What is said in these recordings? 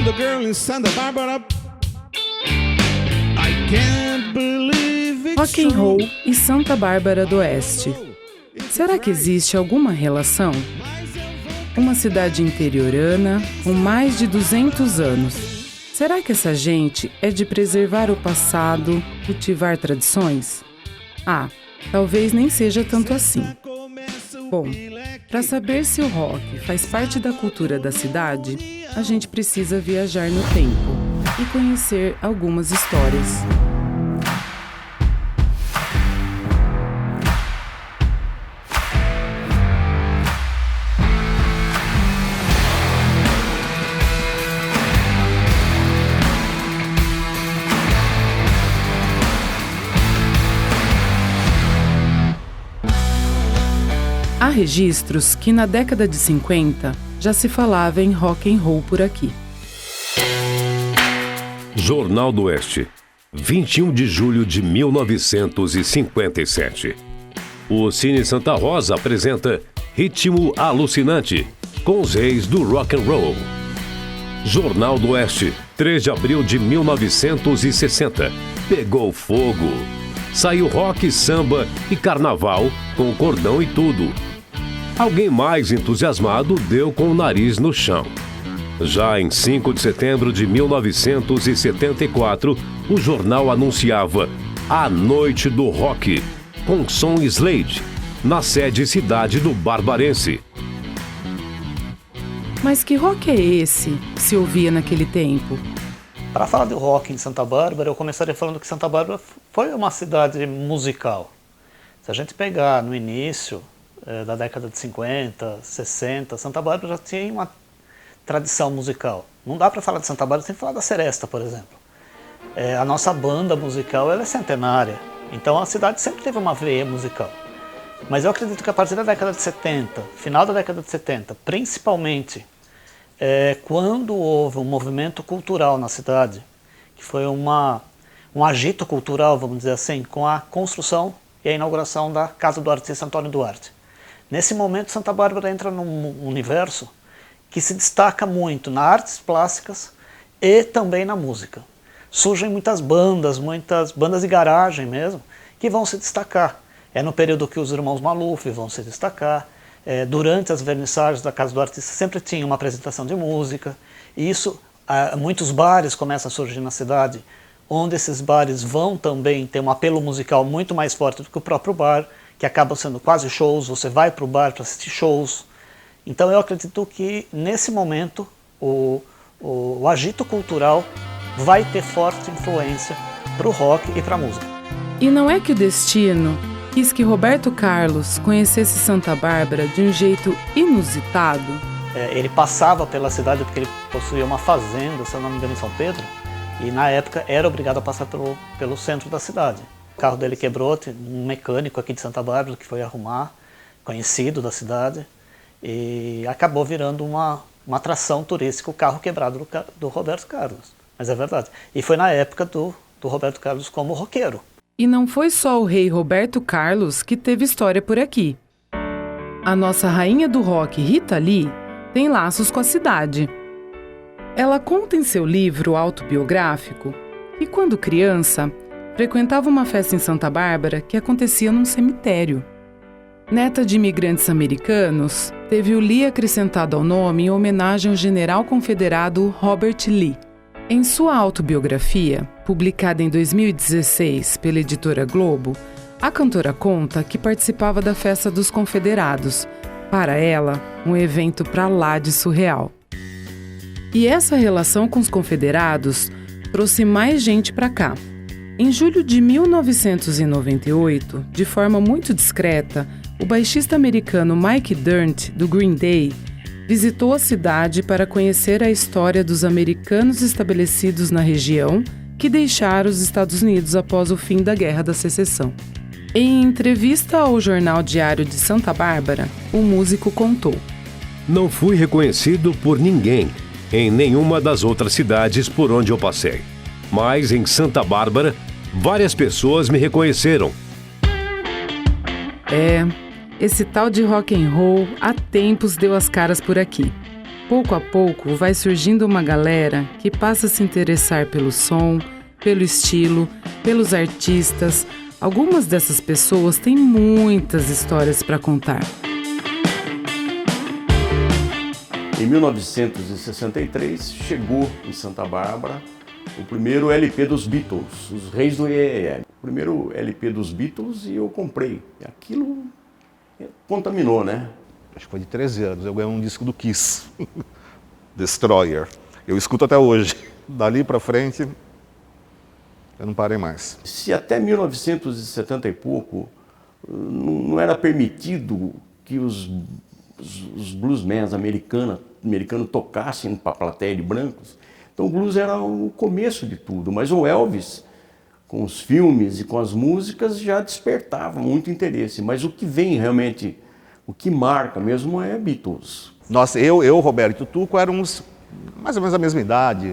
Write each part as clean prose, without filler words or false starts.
The girl in Santa Barbara. I can't believe it's Rock and Roll e Santa Bárbara do Oeste. Será que existe alguma relação? Uma cidade interiorana com mais de 200 anos. Será que essa gente é de preservar o passado, cultivar tradições? Talvez nem seja tanto assim. Bom, para saber se o rock faz parte da cultura da cidade, a gente precisa viajar no tempo e conhecer algumas histórias. Há registros que na década de 50 já se falava em rock and roll por aqui. Jornal do Oeste, 21 de julho de 1957. O Cine Santa Rosa apresenta Ritmo Alucinante, com os reis do rock and roll. Jornal do Oeste, 3 de abril de 1960. Pegou fogo. Saiu rock, samba e carnaval com cordão e tudo. Alguém mais entusiasmado deu com o nariz no chão. Já em 5 de setembro de 1974, o jornal anunciava A Noite do Rock, com som Slade, na sede cidade do Barbarense. Mas que rock é esse que se ouvia naquele tempo? Para falar de rock em Santa Bárbara, eu começaria falando que Santa Bárbara foi uma cidade musical. Se a gente pegar no início da década de 50, 60, Santa Bárbara já tinha uma tradição musical. Não dá para falar de Santa Bárbara sem falar da Seresta, por exemplo. A nossa banda musical ela é centenária, então a cidade sempre teve uma veia musical. Mas eu acredito que a partir da década de 70, final da década de 70, principalmente quando houve um movimento cultural na cidade, que foi um agito cultural, vamos dizer assim, com a construção e a inauguração da Casa do Artista Antônio Duarte. Nesse momento, Santa Bárbara entra num universo que se destaca muito nas artes plásticas e também na música. Surgem muitas bandas de garagem mesmo, que vão se destacar. É no período que os irmãos Maluf vão se destacar. Durante as vernissagens da Casa do Artista sempre tinha uma apresentação de música. E isso, muitos bares começam a surgir na cidade, onde esses bares vão também ter um apelo musical muito mais forte do que o próprio bar, que acabam sendo quase shows, você vai para o bar para assistir shows. Então eu acredito que nesse momento o agito cultural vai ter forte influência para o rock e para a música. E não é que o destino quis que Roberto Carlos conhecesse Santa Bárbara de um jeito inusitado? Ele passava pela cidade porque ele possuía uma fazenda, se eu não me engano, em São Pedro, e na época era obrigado a passar pelo centro da cidade. O carro dele quebrou, um mecânico aqui de Santa Bárbara que foi arrumar, conhecido da cidade, e acabou virando uma atração turística, o carro quebrado do Roberto Carlos. Mas é verdade. E foi na época do Roberto Carlos como roqueiro. E não foi só o rei Roberto Carlos que teve história por aqui. A nossa rainha do rock, Rita Lee, tem laços com a cidade. Ela conta em seu livro autobiográfico que, quando criança, frequentava uma festa em Santa Bárbara que acontecia num cemitério. Neta de imigrantes americanos, teve o Lee acrescentado ao nome em homenagem ao general confederado Robert Lee. Em sua autobiografia, publicada em 2016 pela editora Globo, a cantora conta que participava da Festa dos Confederados, para ela, um evento pra lá de surreal. E essa relação com os confederados trouxe mais gente para cá. Em julho de 1998, de forma muito discreta, o baixista americano Mike Dirnt, do Green Day, visitou a cidade para conhecer a história dos americanos estabelecidos na região que deixaram os Estados Unidos após o fim da Guerra da Secessão. Em entrevista ao Jornal Diário de Santa Bárbara, o músico contou: Não fui reconhecido por ninguém em nenhuma das outras cidades por onde eu passei. Mas em Santa Bárbara, várias pessoas me reconheceram. Esse tal de rock and roll há tempos deu as caras por aqui. Pouco a pouco vai surgindo uma galera que passa a se interessar pelo som, pelo estilo, pelos artistas. Algumas dessas pessoas têm muitas histórias para contar. Em 1963, chegou em Santa Bárbara o primeiro LP dos Beatles, Os Reis do Iê. O primeiro LP dos Beatles e eu comprei. Aquilo contaminou, né? Acho que foi de 13 anos. Eu ganhei um disco do Kiss, Destroyer. Eu escuto até hoje. Dali pra frente, eu não parei mais. Se até 1970 e pouco não era permitido que os bluesmen americanos tocassem para a plateia de brancos, então o blues era o começo de tudo, mas o Elvis, com os filmes e com as músicas, já despertava muito interesse, mas o que vem realmente, o que marca mesmo é Beatles. Nossa, eu, Roberto e o Tuco éramos mais ou menos a mesma idade.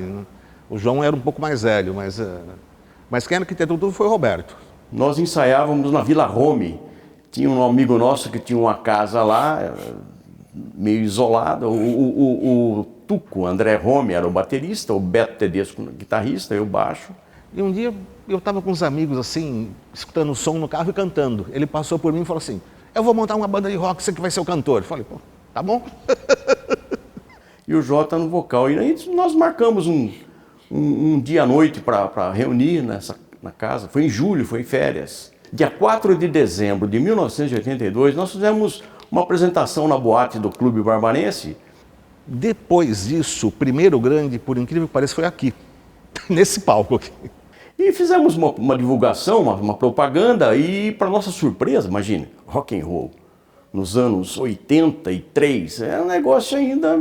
O João era um pouco mais velho, mas quem arquitetou tudo foi o Roberto. Nós ensaiávamos na Vila Rome. Tinha um amigo nosso que tinha uma casa lá, meio isolada. O Tuco, André Rome, era o baterista, o Beto Tedesco, guitarrista, eu baixo. E um dia eu estava com uns amigos assim, escutando o som no carro e cantando. Ele passou por mim e falou assim: eu vou montar uma banda de rock, você que vai ser o cantor. Eu falei: pô, tá bom. E o Jota no vocal. E aí nós marcamos um dia à noite para reunir na casa. Foi em julho, foi em férias. Dia 4 de dezembro de 1982, nós fizemos uma apresentação na boate do Clube Barbarense. Depois disso, o primeiro grande, por incrível que pareça, foi aqui, nesse palco aqui. E fizemos uma divulgação, uma propaganda e, para nossa surpresa, imagine, rock and roll, nos anos 83, era um negócio ainda,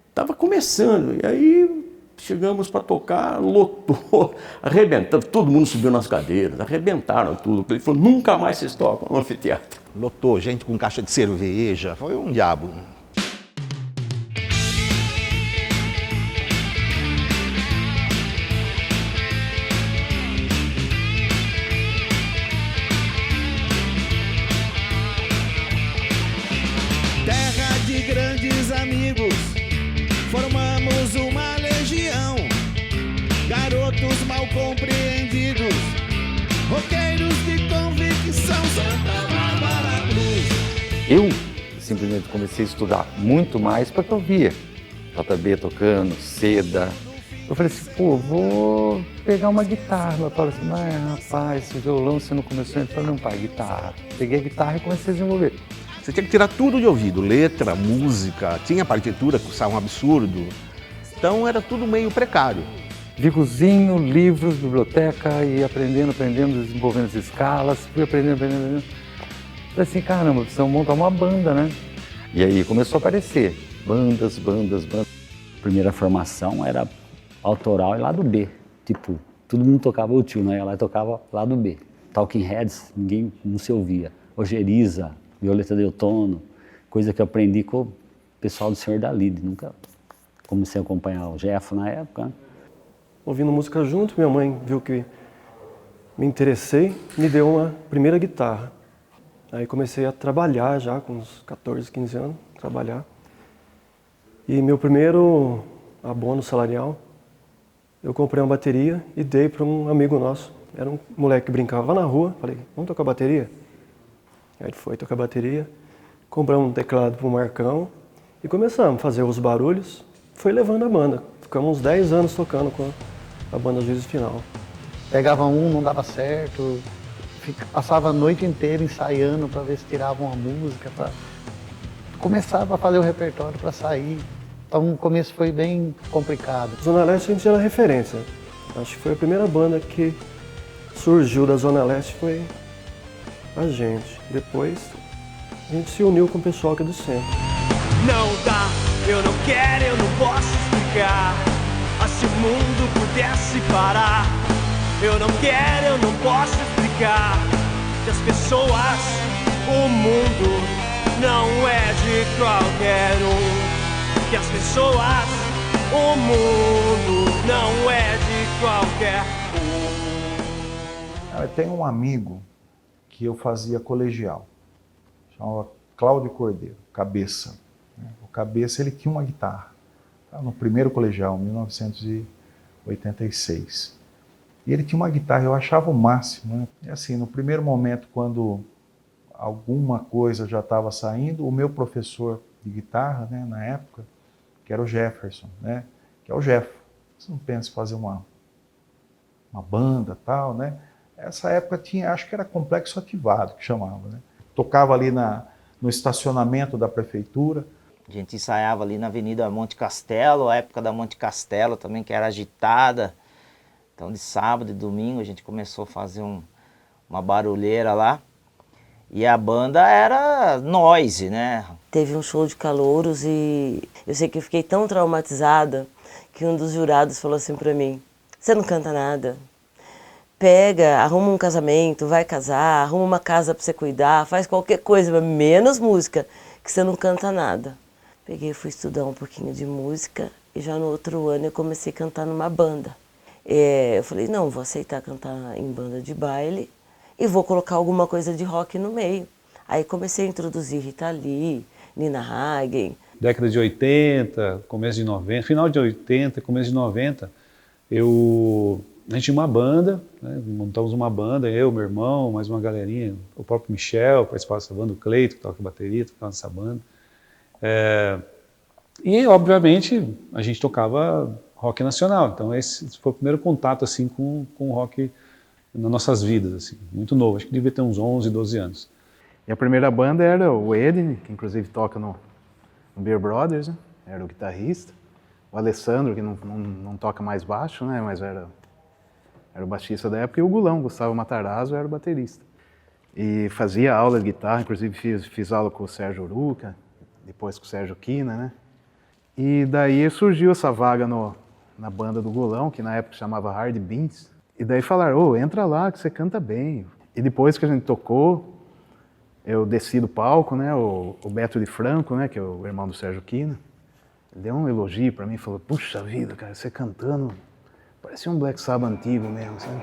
estava começando. E aí chegamos para tocar, lotou, arrebentando, todo mundo subiu nas cadeiras, arrebentaram tudo. Ele falou: nunca mais vocês tocam no anfiteatro. Lotou, gente com caixa de cerveja, foi um diabo. Terra de grandes amigos, formamos uma legião. Garotos mal compreendidos, roqueiros de convicção, Santa Bárbara Blues. Eu simplesmente comecei a estudar muito mais porque eu via JB tocando, Seda. Eu falei assim: pô, vou pegar uma guitarra. Meu pai falou assim: mas rapaz, esse violão você não começou? Eu falei: não, pai, guitarra. Peguei a guitarra e comecei a desenvolver. Você tinha que tirar tudo de ouvido, letra, música, tinha partitura que custava um absurdo. Então era tudo meio precário. Livrozinho, livros, biblioteca, e aprendendo, desenvolvendo as escalas, fui aprendendo. Falei assim: caramba, precisamos montar uma banda, né? E aí começou a aparecer bandas. A primeira formação era autoral e lado B. Tipo, todo mundo tocava o tio, né? Ela tocava lado B. Talking Heads, ninguém não se ouvia. Ojeriza, Violeta Deltono, coisa que eu aprendi com o pessoal do Senhor da Lide. Nunca comecei a acompanhar o Jeff na época, né? Ouvindo música junto, minha mãe viu que me interessei, me deu uma primeira guitarra. Aí comecei a trabalhar já, com uns 14, 15 anos, trabalhar. E meu primeiro abono salarial, eu comprei uma bateria e dei para um amigo nosso. Era um moleque que brincava na rua, falei: vamos tocar bateria? Aí ele foi tocar bateria, compramos um teclado para o Marcão e começamos a fazer os barulhos. Foi levando a banda. Ficamos uns 10 anos tocando com a banda Juízo Final. Pegava um, não dava certo, passava a noite inteira ensaiando para ver se tiravam uma música. Começava a fazer o repertório para sair. Então o começo foi bem complicado. Zona Leste a gente era referência. Acho que foi a primeira banda que surgiu da Zona Leste, foi a gente. Depois a gente se uniu com o pessoal aqui do centro. Não dá, eu não quero, eu não posso explicar. Ah, se o mundo pudesse parar. Eu não quero, eu não posso explicar. Que as pessoas, o mundo não é de qualquer um. Que as pessoas, o mundo não é de qualquer um. Eu tenho um amigo que eu fazia colegial, chamava Cláudio Cordeiro, Cabeça. O Cabeça, ele tinha uma guitarra, no primeiro colegial, em 1986. E ele tinha uma guitarra, eu achava o máximo, né? E assim, no primeiro momento, quando alguma coisa já estava saindo, o meu professor de guitarra, né, na época, que era o Jefferson, né, que é o Jeff. Você não pensa em fazer uma banda tal, né? Essa época tinha, acho que era Complexo Ativado, que chamava, né? Tocava ali no estacionamento da prefeitura. A gente ensaiava ali na Avenida Monte Castelo, a época da Monte Castelo também, que era agitada. Então de sábado e domingo a gente começou a fazer uma barulheira lá. E a banda era noise, né? Teve um show de calouros e eu sei que eu fiquei tão traumatizada que um dos jurados falou assim pra mim: você não canta nada. Pega, arruma um casamento, vai casar, arruma uma casa pra você cuidar, faz qualquer coisa, menos música, que você não canta nada. Peguei e fui estudar um pouquinho de música e já no outro ano eu comecei a cantar numa banda. Eu falei, não, vou aceitar cantar em banda de baile e vou colocar alguma coisa de rock no meio. Aí comecei a introduzir Rita Lee, Nina Hagen. Década de 80, começo de 90, final de 80, começo de 90, a gente tinha uma banda, né? Montamos uma banda, eu, meu irmão, mais uma galerinha, o próprio Michel participava dessa banda, o Cleito, que toca bateria, tocava nessa banda. E, obviamente, a gente tocava rock nacional, então esse foi o primeiro contato assim, com o rock nas nossas vidas, assim, muito novo, acho que devia ter uns 11, 12 anos. E a primeira banda era o Ed, que inclusive toca no Beer Brothers, né? Era o guitarrista, o Alessandro, que não toca mais baixo, né? Mas era o baixista da época, e o Gulão, Gustavo Matarazzo, era o baterista. E fazia aula de guitarra, inclusive fiz aula com o Sérgio Uruca, depois com o Sérgio Quina, né? E daí surgiu essa vaga na banda do Gulão, que na época chamava Hard Beans. E daí falaram, entra lá que você canta bem. E depois que a gente tocou, eu desci do palco, né? O Beto de Franco, né? Que é o irmão do Sérgio Quina, ele deu um elogio pra mim e falou, puxa vida, cara, você cantando, parecia um Black Sabbath antigo mesmo, sabe?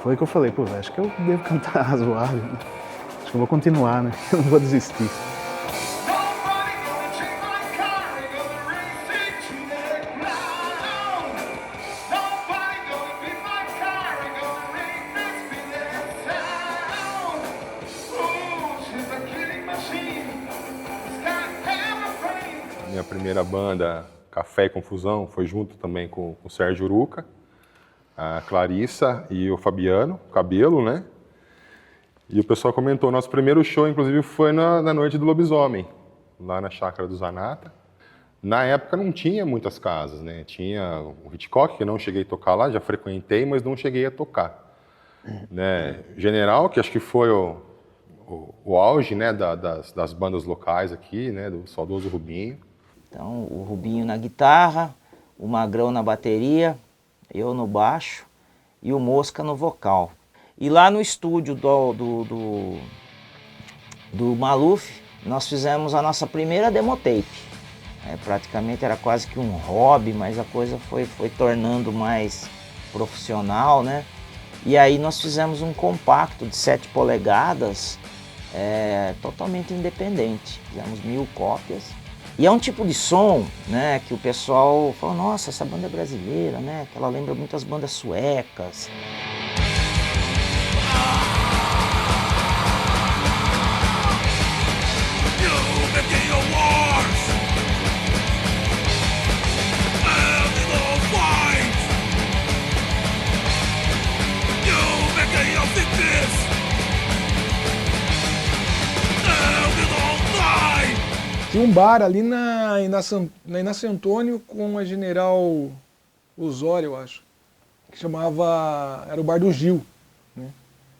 Foi que eu falei, pô, acho que eu devo cantar razoável, né? Acho que eu vou continuar, né? Eu não vou desistir. Minha primeira banda, Café e Confusão, foi junto também com o Sérgio Uruca, a Clarissa e o Fabiano, Cabelo, né? E o pessoal comentou, nosso primeiro show, inclusive, foi na Noite do Lobisomem, lá na Chácara do Zanata. Na época não tinha muitas casas, né? Tinha o Hitchcock, que eu não cheguei a tocar lá, já frequentei, mas não cheguei a tocar. Né? General, que acho que foi o auge, né, das bandas locais aqui, né, do saudoso Rubinho. Então, o Rubinho na guitarra, o Magrão na bateria, eu no baixo e o Mosca no vocal. E lá no estúdio do Maluf, nós fizemos a nossa primeira demotape. Praticamente era quase que um hobby, mas a coisa foi tornando mais profissional, né? E aí nós fizemos um compacto de 7 polegadas, totalmente independente. Fizemos 1000 cópias. E é um tipo de som, né, que o pessoal fala, nossa, essa banda é brasileira, né? Que ela lembra muitas bandas suecas. Tinha um bar ali na Inácio Antônio com a General Osório, eu acho, que chamava, era o bar do Gil, né?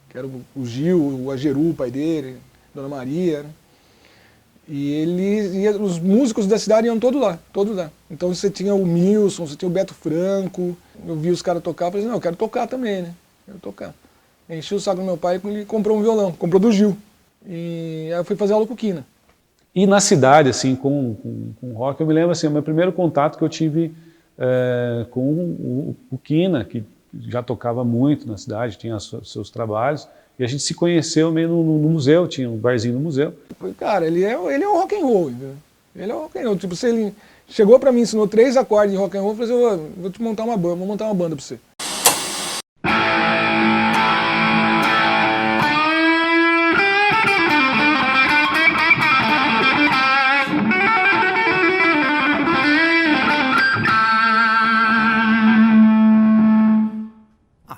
Que era o Gil, o Ageru, o pai dele, Dona Maria, né? E os músicos da cidade iam todos lá. Então você tinha o Milson, você tinha o Beto Franco, eu vi os caras tocar, eu falei assim, não, eu quero tocar também, né? Quero tocar. Enchi o saco do meu pai e ele comprou um violão, comprou do Gil. E aí eu fui fazer aula com o Quina. E na cidade, assim, com rock, eu me lembro, assim, o meu primeiro contato que eu tive com o Quina, que já tocava muito na cidade, tinha seus trabalhos, e a gente se conheceu meio no museu, tinha um barzinho no museu. Cara, ele é o rock and roll, entendeu? Ele é o rock and roll. Tipo, se ele chegou pra mim, ensinou 3 acordes de rock and roll, eu falei assim, vou te montar uma banda, vou montar uma banda pra você.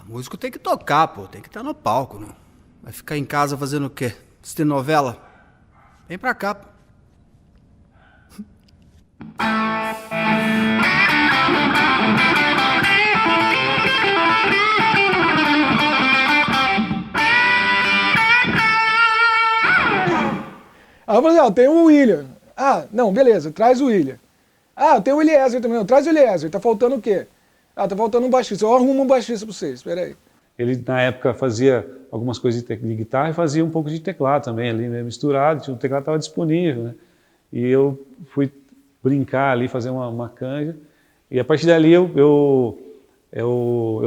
Músico tem que tocar, pô, tem que estar no palco, né? Vai ficar em casa fazendo o quê? Assistindo novela? Vem pra cá, pô. Aí eu falei, ó, tem o William. Ah, não, beleza, traz o William. Ah, tem o Eliezer também, não, traz o Eliezer, tá faltando o quê? Ah, tá faltando um baixista, eu arrumo um baixista pra vocês, espera aí. Ele, na época, fazia algumas coisas de guitarra e fazia um pouco de teclado também, ali meio misturado, o teclado estava disponível, né? E eu fui brincar ali, fazer uma canja, e a partir dali eu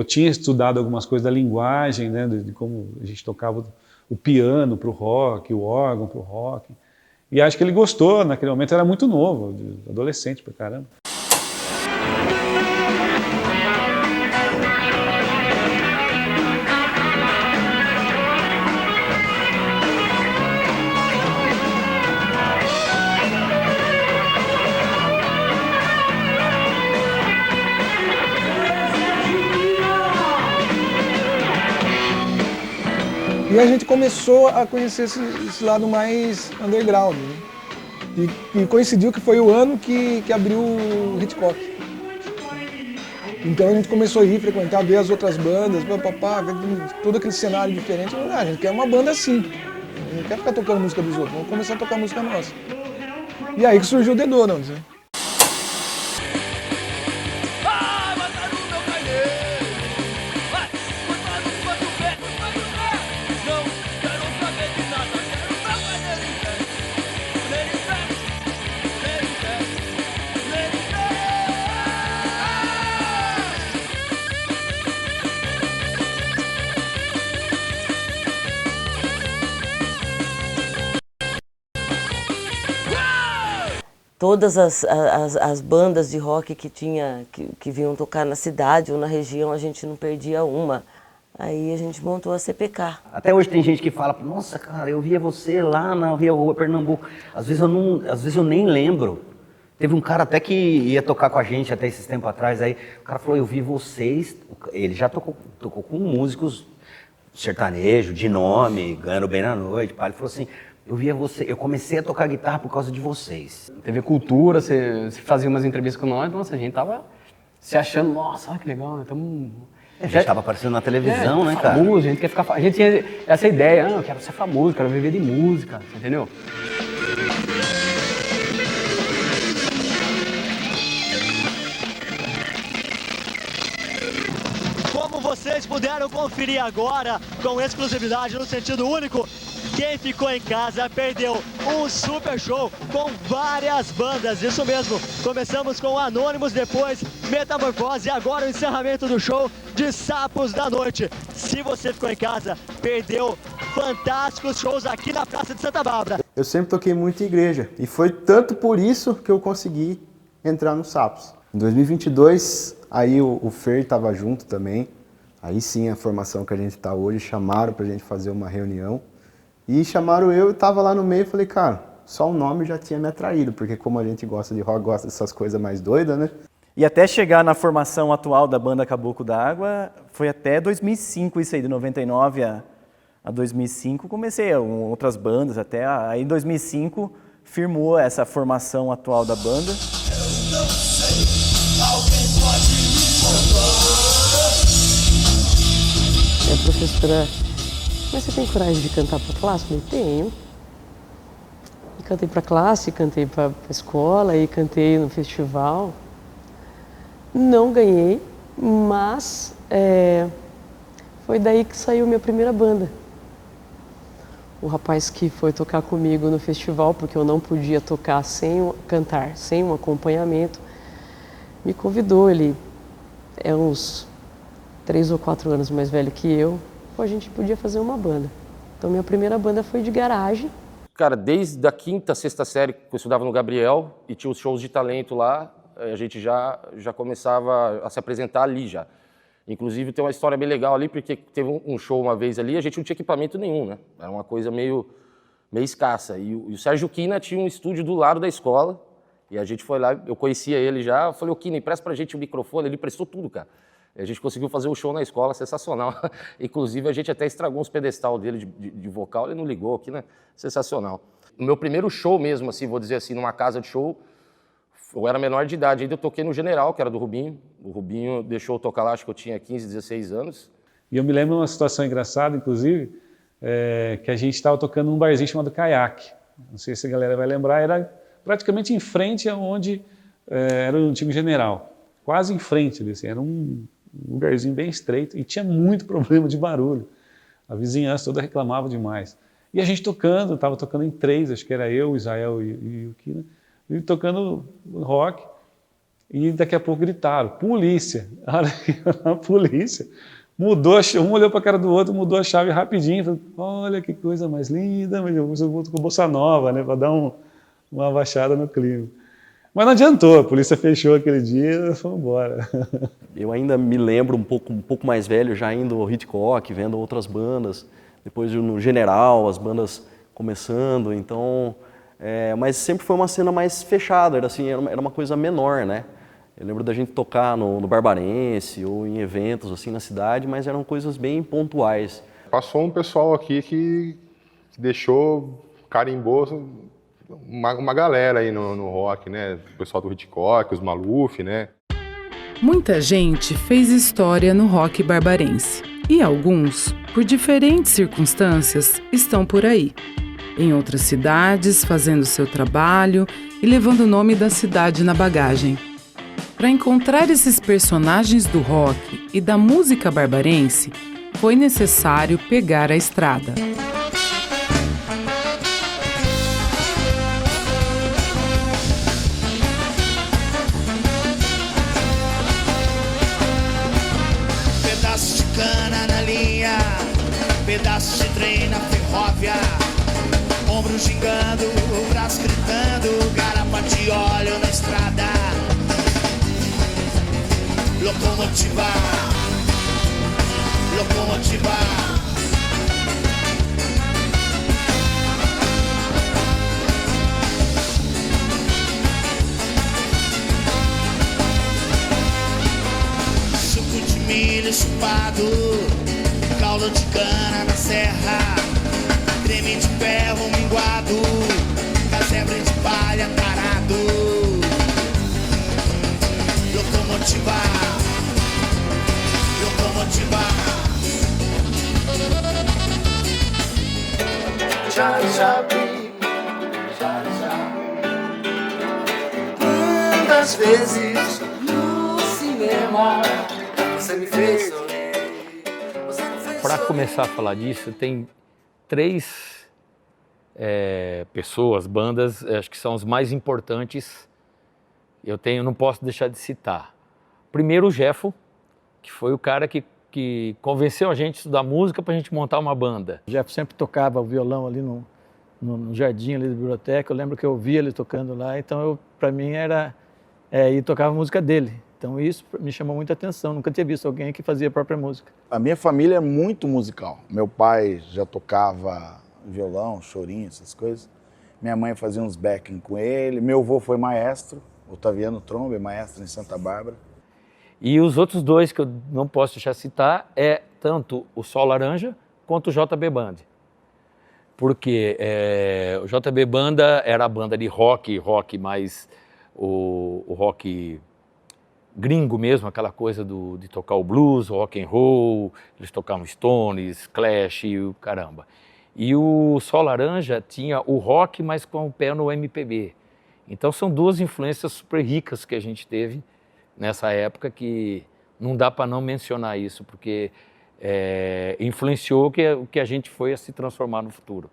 tinha estudado algumas coisas da linguagem, né? De como a gente tocava o piano para o rock, o órgão para o rock, e acho que ele gostou, naquele momento era muito novo, adolescente pra caramba. E a gente começou a conhecer esse lado mais underground, né? E coincidiu que foi o ano que abriu o Hitchcock. Então a gente começou a ir, frequentar, ver as outras bandas, todo aquele cenário diferente. A gente quer uma banda assim, a gente não quer ficar tocando música dos outros, vamos começar a tocar música nossa. E aí que surgiu o The Donalds, né? Todas as bandas de rock que vinham tocar na cidade ou na região, a gente não perdia uma. Aí a gente montou a CPK. Até hoje tem gente que fala, nossa, cara, eu via você lá na Rua Pernambuco. Às vezes eu nem lembro. Teve um cara até que ia tocar com a gente até esses tempos atrás, aí o cara falou, eu vi vocês, ele já tocou com músicos sertanejo, de nome, ganhando bem na noite, ele falou assim, eu via você, eu comecei a tocar guitarra por causa de vocês. TV Cultura, você fazia umas entrevistas com nós, nossa, a gente tava se achando, nossa, olha que legal, né? A gente tava aparecendo na televisão, né, cara? Famoso, a gente quer ficar famoso. A gente tinha essa ideia, eu quero ser famoso, quero viver de música, você entendeu? Como vocês puderam conferir agora, com exclusividade no sentido único, quem ficou em casa perdeu um super show com várias bandas, isso mesmo. Começamos com Anônimos, depois Metamorfose e agora o encerramento do show de Sapos da Noite. Se você ficou em casa, perdeu fantásticos shows aqui na Praça de Santa Bárbara. Eu sempre toquei muito em igreja e foi tanto por isso que eu consegui entrar no Sapos. Em 2022, aí o Fer estava junto também, aí sim a formação que a gente está hoje, chamaram para a gente fazer uma reunião. E chamaram eu e tava lá no meio e falei, cara, só o nome já tinha me atraído, porque como a gente gosta de rock, gosta dessas coisas mais doidas, né? E até chegar na formação atual da banda Caboclo d'Água, foi até 2005 isso aí, de 99 a 2005, comecei outras bandas até, aí em 2005 firmou essa formação atual da banda. A professora, mas você tem coragem de cantar para a classe? Eu falei, tenho. E cantei para a classe, cantei para a escola e cantei no festival. Não ganhei, mas foi daí que saiu minha primeira banda. O rapaz que foi tocar comigo no festival, porque eu não podia tocar cantar sem um acompanhamento, me convidou. Ele é uns 3 ou 4 anos mais velho que eu. A gente podia fazer uma banda. Então minha primeira banda foi de garagem. Cara, desde a 5ª, 6ª série que eu estudava no Gabriel e tinha os shows de talento lá, a gente já começava a se apresentar ali já. Inclusive tem uma história bem legal ali, porque teve um show uma vez ali, a gente não tinha equipamento nenhum, né? Era uma coisa meio escassa. E o Sérgio Quina tinha um estúdio do lado da escola, e a gente foi lá, eu conhecia ele já, eu falei, ô Quina, empresta pra gente o microfone, ele prestou tudo, cara. E a gente conseguiu fazer o show na escola, sensacional. Inclusive a gente até estragou uns pedestal dele de vocal, ele não ligou, Quina, sensacional. O meu primeiro show mesmo, assim, vou dizer assim, numa casa de show, eu era menor de idade, ainda eu toquei no General, que era do Rubinho. O Rubinho deixou eu tocar lá, acho que eu tinha 15, 16 anos. E eu me lembro de uma situação engraçada, inclusive, que a gente estava tocando num barzinho chamado Caiaque. Não sei se a galera vai lembrar, era praticamente em frente aonde era o antigo General. Quase em frente, assim, era um lugarzinho bem estreito e tinha muito problema de barulho. A vizinhança toda reclamava demais. E a gente tocando, estava tocando em 3, acho que era eu, o Israel e o Kina, e tocando rock, e daqui a pouco gritaram, polícia. A polícia mudou, um olhou para a cara do outro, mudou a chave rapidinho, falou, olha que coisa mais linda, com bossa nova, né, para dar uma abaixada no clima. Mas não adiantou, a polícia fechou aquele dia e foi embora. Eu ainda me lembro um pouco mais velho, já indo ao Hitchcock, vendo outras bandas, depois no General, as bandas começando, então... mas sempre foi uma cena mais fechada, era uma coisa menor, né? Eu lembro da gente tocar no Barbarense ou em eventos assim na cidade, mas eram coisas bem pontuais. Passou um pessoal aqui que deixou, carimbou uma galera aí no rock, né? O pessoal do Hitchcock, os Maluf, né? Muita gente fez história no rock barbarense. E alguns, por diferentes circunstâncias, estão por aí. Em outras cidades, fazendo seu trabalho e levando o nome da cidade na bagagem. Para encontrar esses personagens do rock e da música barbarense, foi necessário pegar a estrada. Pedaço de cana na linha, pedaço de trem na ferrovia. Ombro gingando, braço gritando, garapa de óleo na estrada. Locomotiva, locomotiva. Suco de milho chupado, caldo de cana na serra. Creme de ferro minguado, casebre de palha tarado. Locomotiva, locomotiva. Já vi, muitas vezes no cinema você me fez sorrir. Para começar a falar disso, tem 3 pessoas, bandas, acho que são as mais importantes. Não posso deixar de citar. Primeiro o Jeffo, que foi o cara que convenceu a gente a estudar música para a gente montar uma banda. O Jeffo sempre tocava o violão ali no jardim ali da biblioteca. Eu lembro que eu via ele tocando lá, então para mim era ir tocar a música dele. Então isso me chamou muita atenção. Nunca tinha visto alguém que fazia a própria música. A minha família é muito musical. Meu pai já tocava violão, chorinho, essas coisas. Minha mãe fazia uns backing com ele. Meu avô foi maestro, Otaviano Trombe, maestro em Santa Bárbara. E os outros 2 que eu não posso deixar de citar é tanto o Sol Laranja quanto o JB Band. Porque o JB Banda era a banda de rock mais o rock gringo mesmo, aquela coisa de tocar o blues, o rock and roll, eles tocavam Stones, Clash e o caramba. E o Sol Laranja tinha o rock, mas com o pé no MPB. Então são duas influências super ricas que a gente teve nessa época que não dá para não mencionar isso, porque influenciou o que a gente foi a se transformar no futuro.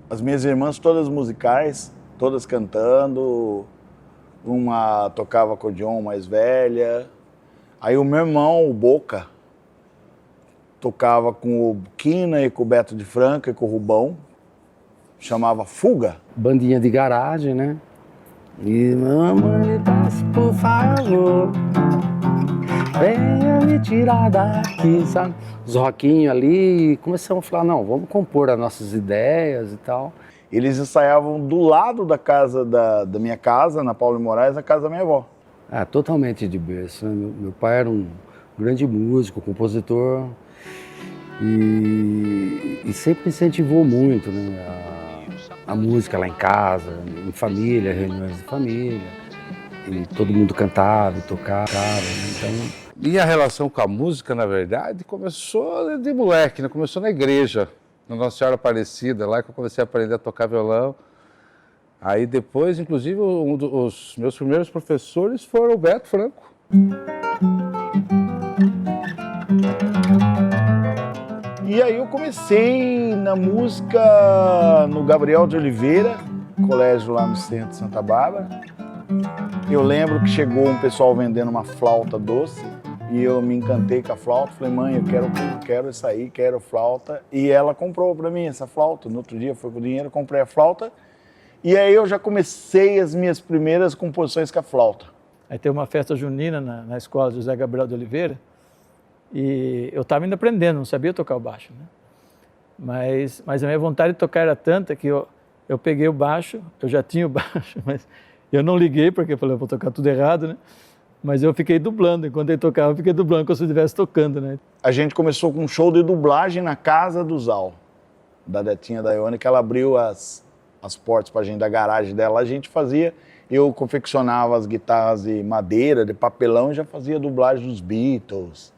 As minhas irmãs todas musicais, todas cantando, uma tocava acordeon mais velha. Aí o meu irmão, o Boca, tocava com o Quina e com o Beto de Franca e com o Rubão, chamava Fuga. Bandinha de garagem, né? E mamãe, por favor, venha me tirar daqui, sabe? Os rockinhos ali, e começamos a falar, não, vamos compor as nossas ideias e tal. Eles ensaiavam do lado da casa da minha casa, na Paulo de Moraes, a casa da minha avó. Totalmente de berço, né? Meu pai era um grande músico, compositor, e sempre incentivou muito, né? A música lá em casa, em família, reuniões de família, e todo mundo cantava e tocava, então... Minha relação com a música, na verdade, começou de moleque, né? Começou na igreja, na Nossa Senhora Aparecida, lá que eu comecei a aprender a tocar violão. Aí depois, inclusive, os meus primeiros professores foram o Beto Franco. E aí eu comecei na música no Gabriel de Oliveira, colégio lá no centro de Santa Bárbara. Eu lembro que chegou um pessoal vendendo uma flauta doce e eu me encantei com a flauta. Falei, mãe, eu quero isso aí, quero flauta. E ela comprou para mim essa flauta. No outro dia foi com o dinheiro, comprei a flauta. E aí eu já comecei as minhas primeiras composições com a flauta. Aí tem uma festa junina na escola de José Gabriel de Oliveira. E eu estava ainda aprendendo, não sabia tocar o baixo, né? Mas a minha vontade de tocar era tanta que eu peguei o baixo, eu já tinha o baixo, mas eu não liguei porque eu falei, eu vou tocar tudo errado, né? Mas eu fiquei dublando, enquanto ele tocava, eu fiquei dublando como se eu estivesse tocando, né? A gente começou com um show de dublagem na casa do Zal, da Detinha da Ione, que ela abriu as portas pra gente da garagem dela, a gente fazia, eu confeccionava as guitarras de madeira, de papelão e já fazia dublagem dos Beatles.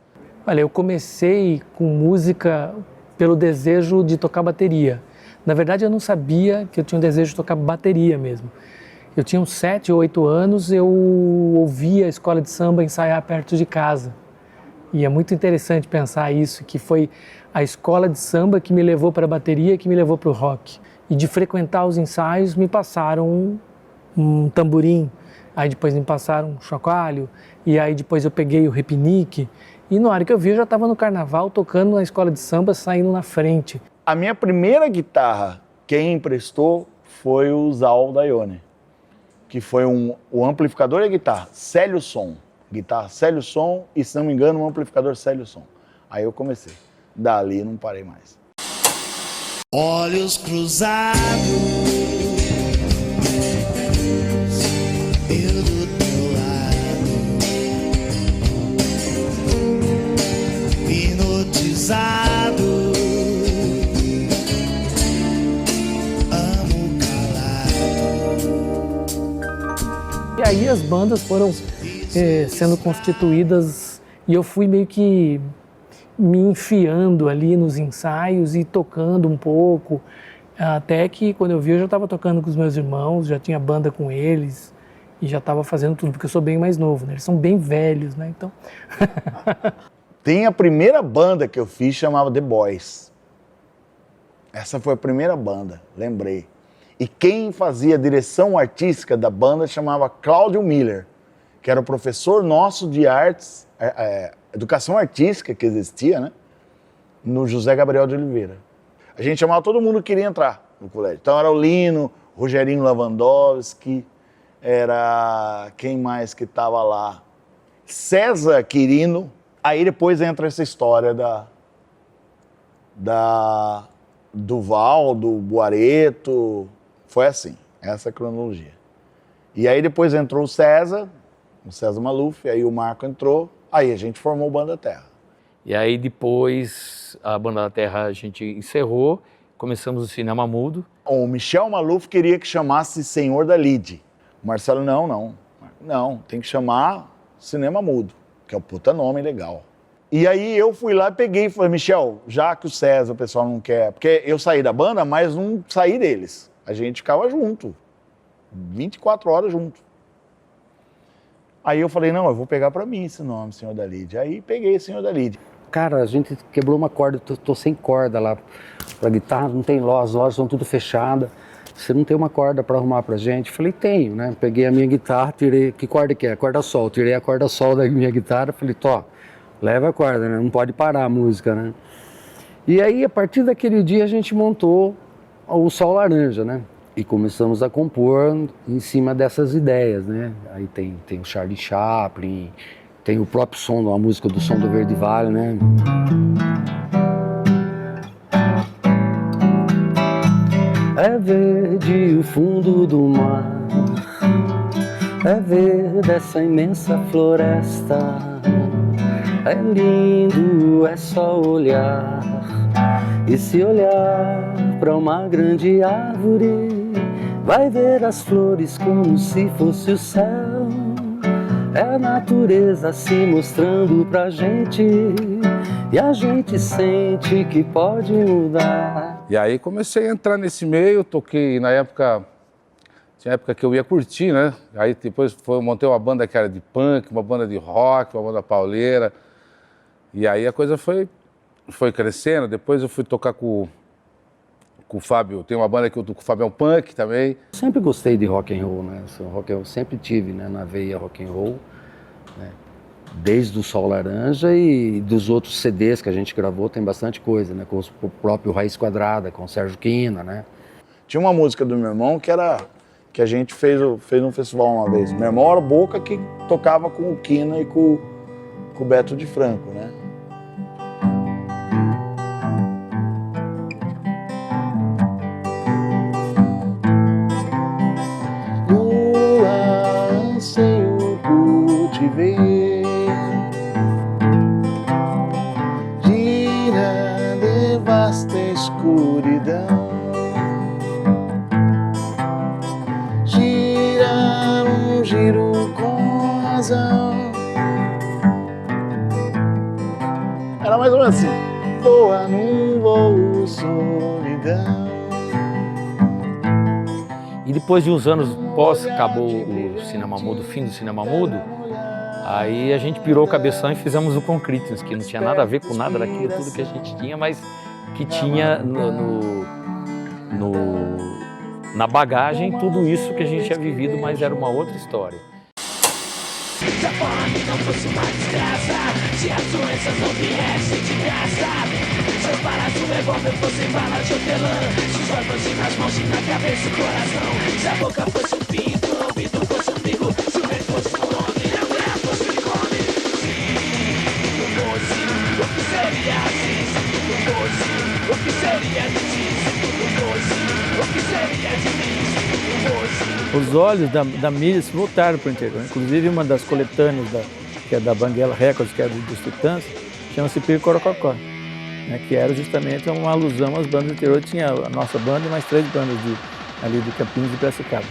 Olha, eu comecei com música pelo desejo de tocar bateria. Na verdade, eu não sabia que eu tinha um desejo de tocar bateria mesmo. Eu tinha uns 7 ou 8 anos, eu ouvia a escola de samba ensaiar perto de casa. E é muito interessante pensar isso, que foi a escola de samba que me levou para a bateria, que me levou para o rock. E de frequentar os ensaios, me passaram um tamborim, aí depois me passaram um chocalho, e aí depois eu peguei o repinique. E na hora que eu vi, eu já estava no carnaval, tocando na escola de samba, saindo na frente. A minha primeira guitarra, quem emprestou foi o Zal da Ione, que foi o amplificador e a guitarra, Célio Som. Guitarra Célio Som e, se não me engano, um amplificador Célio Som. Aí eu comecei. Dali não parei mais. Olhos cruzados, eu do teu lado, hipnotizado, amo calado. E aí as bandas foram sendo constituídas e eu fui meio que me enfiando ali nos ensaios e tocando um pouco, até que quando eu vi eu já estava tocando com os meus irmãos, já tinha banda com eles e já estava fazendo tudo, porque eu sou bem mais novo, né? Eles são bem velhos, né? Então... Tem a primeira banda que eu fiz, chamava The Boys. Essa foi a primeira banda, lembrei. E quem fazia a direção artística da banda chamava Cláudio Miller, que era o professor nosso de artes, educação artística que existia, né? No José Gabriel de Oliveira. A gente chamava todo mundo que queria entrar no colégio. Então era o Lino, Rogerinho Lavandowski, era quem mais que estava lá? César Quirino. Aí depois entra essa história do Val, do Buareto. Foi assim, essa cronologia. E aí depois entrou o César Maluf, aí o Marco entrou, aí a gente formou o Banda Terra. E aí depois a Banda da Terra a gente encerrou, começamos o cinema mudo. O Michel Maluf queria que chamasse Senhor da Lide. O Marcelo, não, tem que chamar Cinema Mudo, que é um puta nome legal. E aí eu fui lá e peguei e falei, Michel, já que o César, o pessoal não quer... Porque eu saí da banda, mas não saí deles. A gente ficava junto, 24 horas junto. Aí eu falei, não, eu vou pegar pra mim esse nome, Senhor da Lide. Aí peguei Senhor da Lide. Cara, a gente quebrou uma corda, tô sem corda lá pra guitarra, não tem loja, as lojas são tudo fechadas. Você não tem uma corda pra arrumar pra gente? Falei, tenho, né? Peguei a minha guitarra, tirei, que corda que é? Corda sol. Tirei a corda sol da minha guitarra, falei, leva a corda, né? Não pode parar a música, né? E aí, a partir daquele dia, a gente montou o Sol Laranja, né? E começamos a compor em cima dessas ideias, né? Aí tem o Charlie Chaplin, tem o próprio som, a música do Som do Verde Vale, né? É verde o fundo do mar, é verde essa imensa floresta, é lindo, é só olhar, e se olhar para uma grande árvore, vai ver as flores como se fosse o céu. É a natureza se mostrando pra gente, e a gente sente que pode mudar. E aí comecei a entrar nesse meio, toquei na época, tinha época que eu ia curtir, né? Aí depois montei uma banda que era de punk, uma banda de rock, uma banda pauleira. E aí a coisa foi crescendo, depois eu fui tocar com o Fábio, tem uma banda que eu toco com o Fábio, é um punk também. Sempre gostei de rock and roll, né? Rock and roll sempre tive, né, na veia rock and roll, né? Desde o Sol Laranja e dos outros CDs que a gente gravou, tem bastante coisa, né? Com o próprio Raiz Quadrada, com o Sérgio Quina, né? Tinha uma música do meu irmão que a gente fez num festival uma vez. Meu irmão era o Boca que tocava com o Quina e com o Beto de Franco, né? Anseio por te ver, gira de vasta escuridão, gira um giro com razão. Era mais ou menos assim, voa num voo solidão. E depois de uns anos acabou o cinema mudo, o fim do cinema mudo, aí a gente pirou o cabeção e fizemos o Concretions, que não tinha nada a ver com nada daquilo, tudo que a gente tinha, mas que tinha na bagagem tudo isso que a gente tinha vivido, mas era uma outra história. Se a fome não fosse uma desgraça, se as doenças não viessem de graça, se as balas do revólver fossem balas de hortelã, se os olhos fossem nas mãos e na cabeça e coração, se a boca fosse um pinto, o ouvido fosse um bico, se o vento fosse um homem, a mulher fosse um unicórnio. Se tudo fosse, o que seria assim? Se tudo fosse, o que seria de ti? Se tudo fosse, o que seria de mim? Se tudo fosse. Os olhos da mídia se voltaram para o interior. Inclusive, uma das coletâneas, que é da Banguela Records, que é dos Titãs, chama-se Pico Corococó, né, que era justamente uma alusão às bandas do interior. Tinha a nossa banda e mais 3 bandas ali de Campinas e Piracicaba.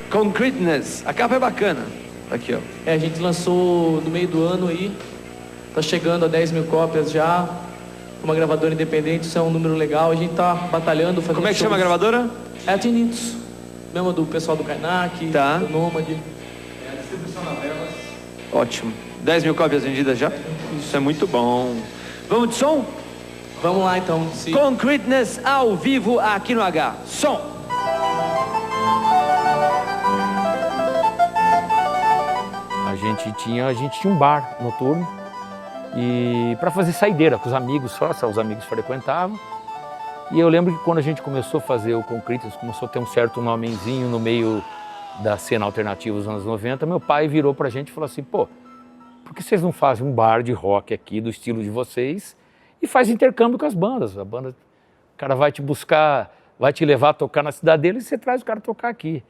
Concreteness, a capa é bacana. Aqui, ó. A gente lançou no meio do ano aí, tá chegando a 10 mil cópias já, uma gravadora independente, isso é um número legal, a gente tá batalhando, fazendo. Como é que chama a gravadora? É a Tinitos, mesmo do pessoal do Karnak, do Nômade. É a distribuição da Velas. Ótimo. 10 mil cópias vendidas já? Isso é muito bom. Vamos de som? Vamos lá então. Sim. Concreteness ao vivo aqui no H. Som! A gente tinha um bar noturno e para fazer saideira com os amigos, só os amigos frequentavam. E eu lembro que quando a gente começou a fazer o Concretions, começou a ter um certo nomezinho no meio da cena alternativa dos anos 90, meu pai virou pra gente e falou assim, pô, por que vocês não fazem um bar de rock aqui do estilo de vocês e faz intercâmbio com as bandas? A banda, o cara vai te buscar, vai te levar a tocar na cidade dele e você traz o cara a tocar aqui.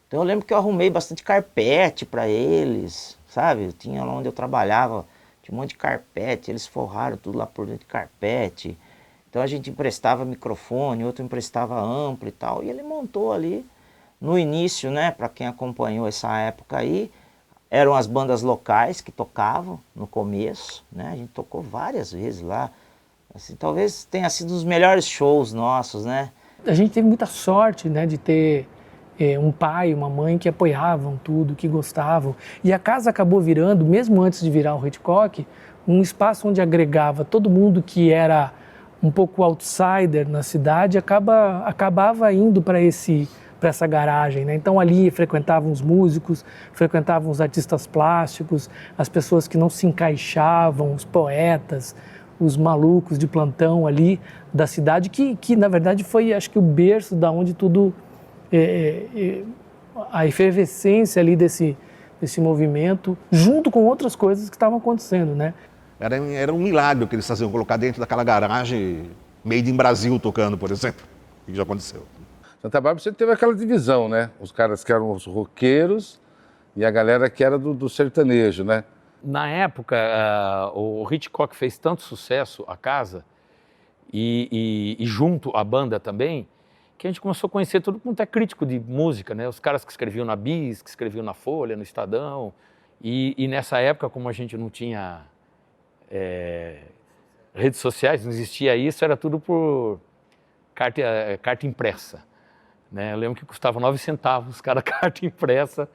Então eu lembro que eu arrumei bastante carpete para eles, sabe? Tinha lá onde eu trabalhava, tinha um monte de carpete, eles forraram tudo lá por dentro de carpete. Então a gente emprestava microfone, outro emprestava amplo e tal, e ele montou ali. No início, né, para quem acompanhou essa época aí, eram as bandas locais que tocavam no começo, né? A gente tocou várias vezes lá. Assim, talvez tenha sido os melhores shows nossos, né? A gente teve muita sorte, né, de ter um pai, uma mãe que apoiavam tudo, que gostavam. E a casa acabou virando, mesmo antes de virar o Hitchcock, um espaço onde agregava todo mundo que era um pouco outsider na cidade, acabava indo para essa garagem, né? Então ali frequentavam os músicos, frequentavam os artistas plásticos, as pessoas que não se encaixavam, os poetas, os malucos de plantão ali da cidade, que na verdade foi, acho que, o berço da onde tudo, a efervescência ali desse movimento, junto com outras coisas que estavam acontecendo, né? Era um milagre o que eles faziam, colocar dentro daquela garagem Made in Brasil tocando, por exemplo, que já aconteceu. Santa Bárbara sempre teve aquela divisão, né? Os caras que eram os roqueiros e a galera que era do sertanejo, né? Na época, o Hitchcock fez tanto sucesso, a casa, e junto à banda também, que a gente começou a conhecer todo mundo é crítico de música, né? Os caras que escreviam na Bis, que escreviam na Folha, no Estadão. E nessa época, como a gente não tinha redes sociais, não existia isso, era tudo por carta impressa. Né? Eu lembro que custava 9 centavos cada carta impressa,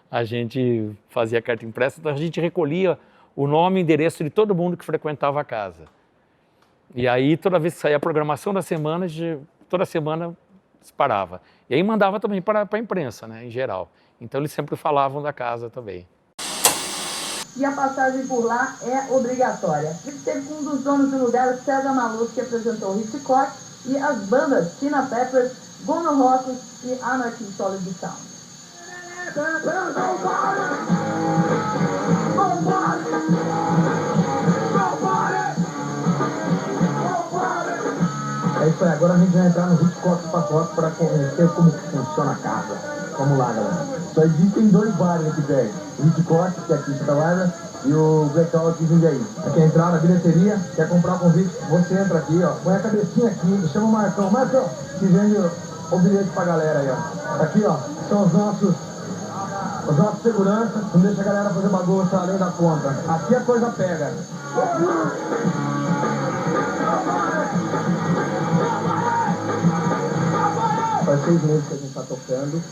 a gente fazia carta impressa, então a gente recolhia o nome e endereço de todo mundo que frequentava a casa. E aí, toda vez que saía a programação da semana, toda semana disparava. E aí mandava também para a imprensa, né, em geral. Então eles sempre falavam da casa também. E a passagem por lá é obrigatória. Ele esteve com um dos donos do lugar, César Maluf, que apresentou o Hitchcock, e as bandas Tina Peppers, Bono Rock e Anarchy Solid Sound. É isso aí, agora a gente vai entrar no Hitchcock pacote para conhecer como que funciona a casa. Vamos lá, galera. Só existem 2 bares aqui perto. O Hitchcock, que é aqui em Santa Bárbara, e o Blackout aqui em Jundiaí. Quer entrar na bilheteria, quer comprar convite, você entra aqui, ó. Põe a cabecinha aqui, chama o Marcão. Marcão, que vende o bilhete pra galera aí, ó. Aqui, ó, são os nossos seguranças. Não deixa a galera fazer bagunça além da conta. Aqui a coisa pega. Faz 6 meses que a gente está tocando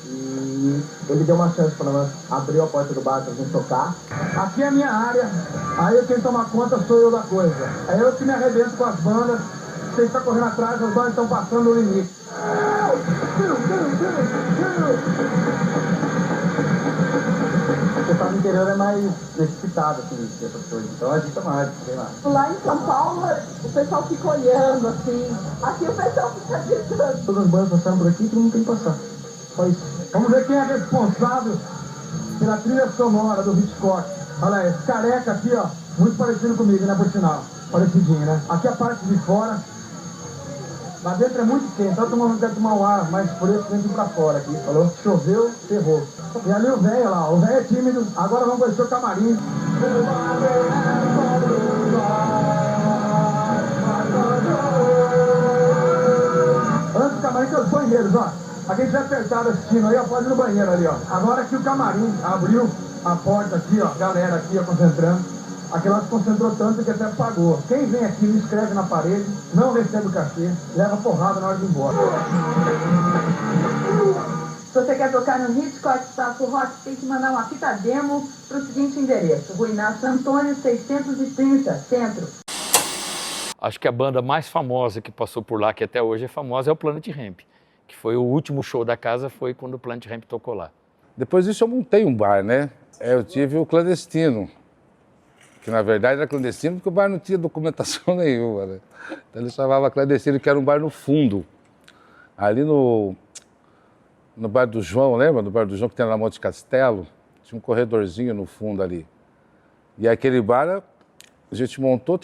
e ele deu uma chance para nós, abriu a porta do bar para a gente tocar. Aqui é a minha área, aí quem toma conta sou eu da coisa. É eu que me arrebento com as bandas, você está correndo atrás, as bandas estão passando o limite. O pessoal do interior é mais precipitado, assim, essas coisas, então agita mais, sei lá. Lá em São Paulo, o pessoal fica olhando, assim. Aqui o pessoal fica gritando. Todas as bandas passaram por aqui, todo mundo tem que passar. Só isso. Vamos ver quem é responsável pela trilha sonora do Hitchcock. Olha aí, esse careca aqui, ó, muito parecido comigo, né, por sinal. Parecidinho, né? Aqui a parte de fora. Lá dentro é muito quente, então todo mundo quer tomar um ar mais fresco dentro pra fora aqui, falou? Choveu, ferrou. E ali o velho lá, o velho é tímido, agora vamos conhecer o camarim. Antes do camarim tem os banheiros, ó. A gente já apertado assistindo aí, ó, pode ir no banheiro ali, ó. Agora aqui o camarim, abriu a porta aqui, ó, galera aqui, ó, concentrando. Aquele lá se concentrou tanto que até pagou. Quem vem aqui não escreve na parede, não recebe o cachê, leva porrada na hora de ir embora. Se você quer tocar no Hitchcock Espaço Rock, tem que mandar uma fita demo para o seguinte endereço: Rua Inácio Antônio, 630, Centro. Acho que a banda mais famosa que passou por lá, que até hoje é famosa, é o Planet Hemp, que foi o último show da casa, foi quando o Planet Hemp tocou lá. Depois disso eu montei um bar, né? Eu tive o Clandestino, que na verdade era clandestino porque o bar não tinha documentação nenhuma, né? Então ele chamava Clandestino, que era um bar no fundo, ali no bar do João, lembra? No bar do João que tem lá na Monte Castelo, tinha um corredorzinho no fundo ali. E aquele bar a gente montou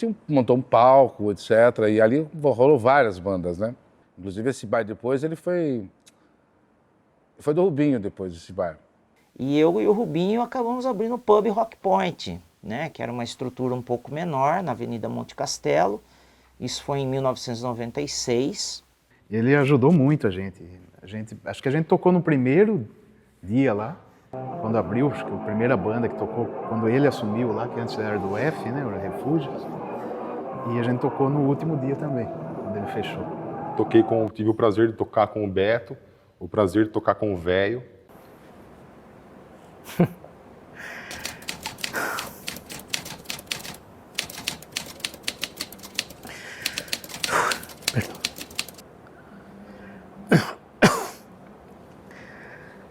um palco, etc. E ali rolou várias bandas, né? Inclusive esse bar depois, ele foi do Rubinho depois, esse bar. E eu e o Rubinho acabamos abrindo o pub Rock Point, né? Que era uma estrutura um pouco menor, na Avenida Monte Castelo. Isso foi em 1996. Ele ajudou muito a gente. Acho que a gente tocou no primeiro dia lá, quando abriu, acho que a primeira banda que tocou, quando ele assumiu lá, que antes era do F, né, o Refúgio. E a gente tocou no último dia também, quando ele fechou. Tive o prazer de tocar com o Beto, o prazer de tocar com o Velho.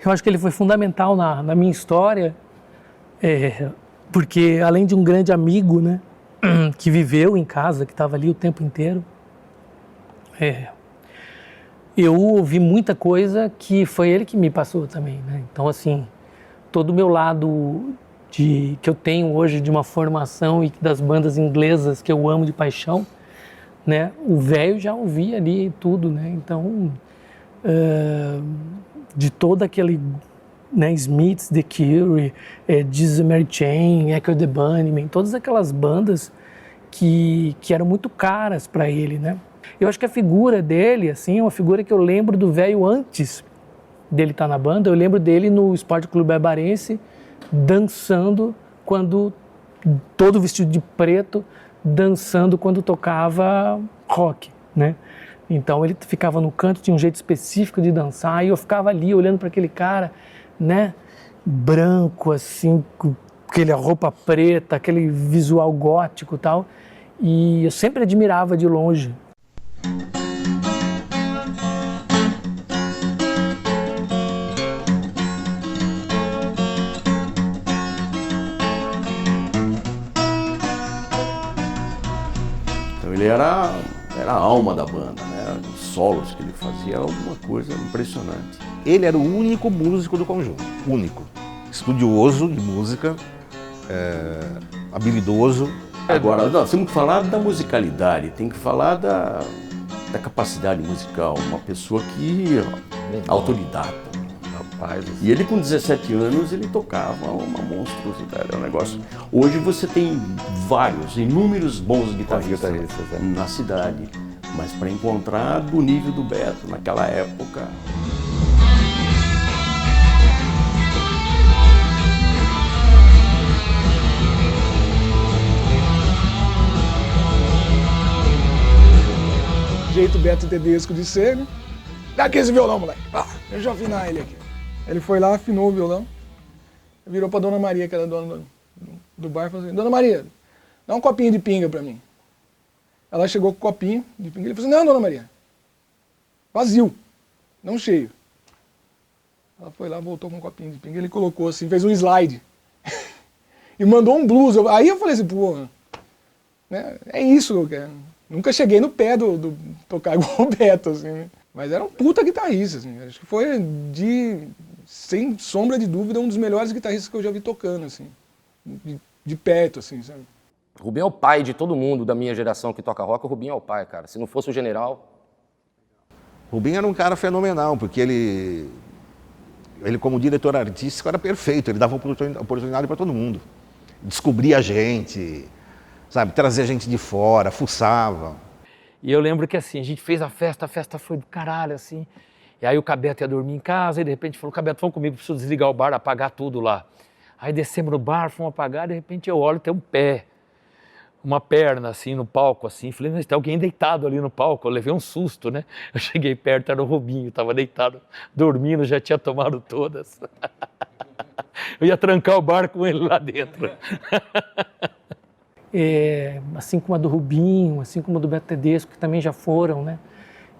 Eu acho que ele foi fundamental na minha história, porque além de um grande amigo, né, que viveu em casa, que estava ali o tempo inteiro, eu ouvi muita coisa que foi ele que me passou também, né? Então, assim, todo o meu lado que eu tenho hoje de uma formação e das bandas inglesas que eu amo de paixão, né? O Velho já ouvia ali tudo, né? Então, de todo aquele, né, Smiths, The Cure, Jesus and Mary Chain, Echo the Bunnymen, todas aquelas bandas que eram muito caras para ele, né? Eu acho que a figura dele, assim, é uma figura que eu lembro do Velho antes dele estar na banda. Eu lembro dele no Esporte Clube Barbarense, dançando todo vestido de preto, dançando quando tocava rock, né? Então ele ficava no canto, tinha um jeito específico de dançar, e eu ficava ali olhando para aquele cara, né, branco, assim, com aquela roupa preta, aquele visual gótico e tal, e eu sempre admirava de longe. Então ele era a alma da banda, né? Os solos que ele fazia era alguma coisa impressionante. Ele era o único músico do conjunto, único. Estudioso de música, habilidoso. Agora, nós temos que falar da musicalidade, tem que falar da capacidade musical. Uma pessoa que... autoridade. Rapaz, e ele com 17 anos, ele tocava uma monstruosidade, é um negócio... Hoje você tem inúmeros bons guitarristas na cidade, mas para encontrar do nível do Beto naquela época... Jeito Beto Tedesco de ser, né? Dá aqui esse violão, moleque. Deixa eu afinar ele aqui. Ele foi lá, afinou o violão, virou pra Dona Maria, que era dona do bar, e falou assim: Dona Maria, dá um copinho de pinga pra mim. Ela chegou com o copinho de pinga, ele falou assim: não, Dona Maria, vazio, não cheio. Ela foi lá, voltou com um copinho de pinga, ele colocou assim, fez um slide e mandou um blues. Aí eu falei assim: pô, né, é isso que eu quero. Nunca cheguei no pé do tocar igual o Beto, assim, né? Mas era um puta guitarrista, assim. Acho que foi, sem sombra de dúvida, um dos melhores guitarristas que eu já vi tocando, assim. De perto, assim, sabe? O Rubinho é o pai de todo mundo da minha geração que toca rock. O Rubinho é o pai, cara. Se não fosse o General... O Rubinho era um cara fenomenal, porque ele como diretor artístico era perfeito. Ele dava oportunidade para todo mundo. Descobria a gente, sabe? Trazia gente de fora, fuçava. E eu lembro que assim, a gente fez a festa foi do caralho, assim. E aí o Cabeto ia dormir em casa, e de repente falou: Cabeto, vamos comigo, preciso desligar o bar, apagar tudo lá. Aí descemos no bar, fomos apagar, de repente eu olho, tem um pé, uma perna assim no palco, assim. Falei: mas tem alguém deitado ali no palco. Eu levei um susto, né? Eu cheguei perto, era o Rubinho, tava deitado, dormindo, já tinha tomado todas. Eu ia trancar o bar com ele lá dentro. Assim como a do Rubinho, assim como a do Beto Tedesco, que também já foram, né?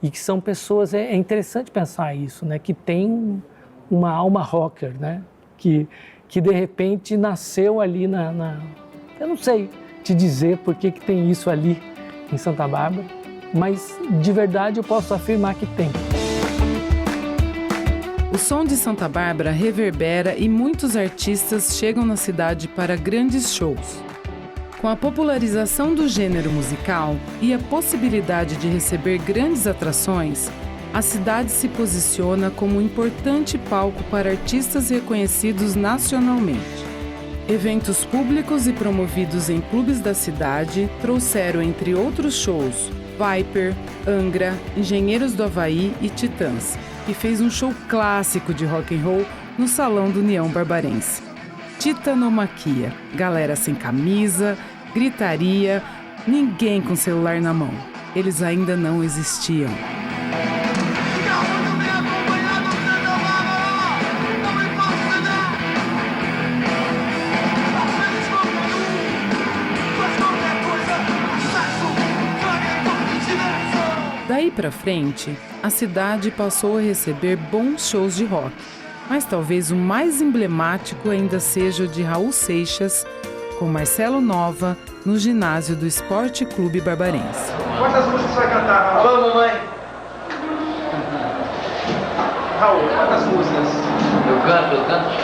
E que são pessoas, é interessante pensar isso, né? Que tem uma alma rocker, né? Que de repente nasceu ali eu não sei te dizer por que tem isso ali em Santa Bárbara, mas de verdade eu posso afirmar que tem. O som de Santa Bárbara reverbera e muitos artistas chegam na cidade para grandes shows. Com a popularização do gênero musical e a possibilidade de receber grandes atrações, a cidade se posiciona como um importante palco para artistas reconhecidos nacionalmente. Eventos públicos e promovidos em clubes da cidade trouxeram, entre outros shows, Viper, Angra, Engenheiros do Havaí e Titãs, que fez um show clássico de rock and roll no Salão do União Barbarense. Titanomaquia, galera sem camisa, gritaria, ninguém com celular na mão. Eles ainda não existiam. Daí pra frente, a cidade passou a receber bons shows de rock, mas talvez o mais emblemático ainda seja o de Raul Seixas, com Marcelo Nova, no ginásio do Esporte Clube Barbarense. Quantas músicas você vai cantar, Raul? Vamos, mamãe. Raul, quantas músicas? Eu canto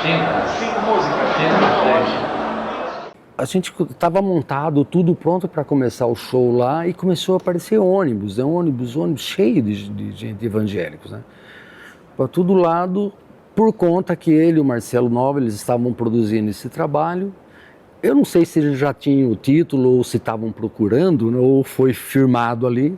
5. 5 músicas? 5, 6. A gente estava montado, tudo pronto para começar o show lá e começou a aparecer ônibus, né? ônibus cheio de gente evangélicos, né? Para todo lado, por conta que ele e o Marcelo Nova, eles estavam produzindo esse trabalho. Eu não sei se eles já tinham o título ou se estavam procurando, né? Ou foi firmado ali,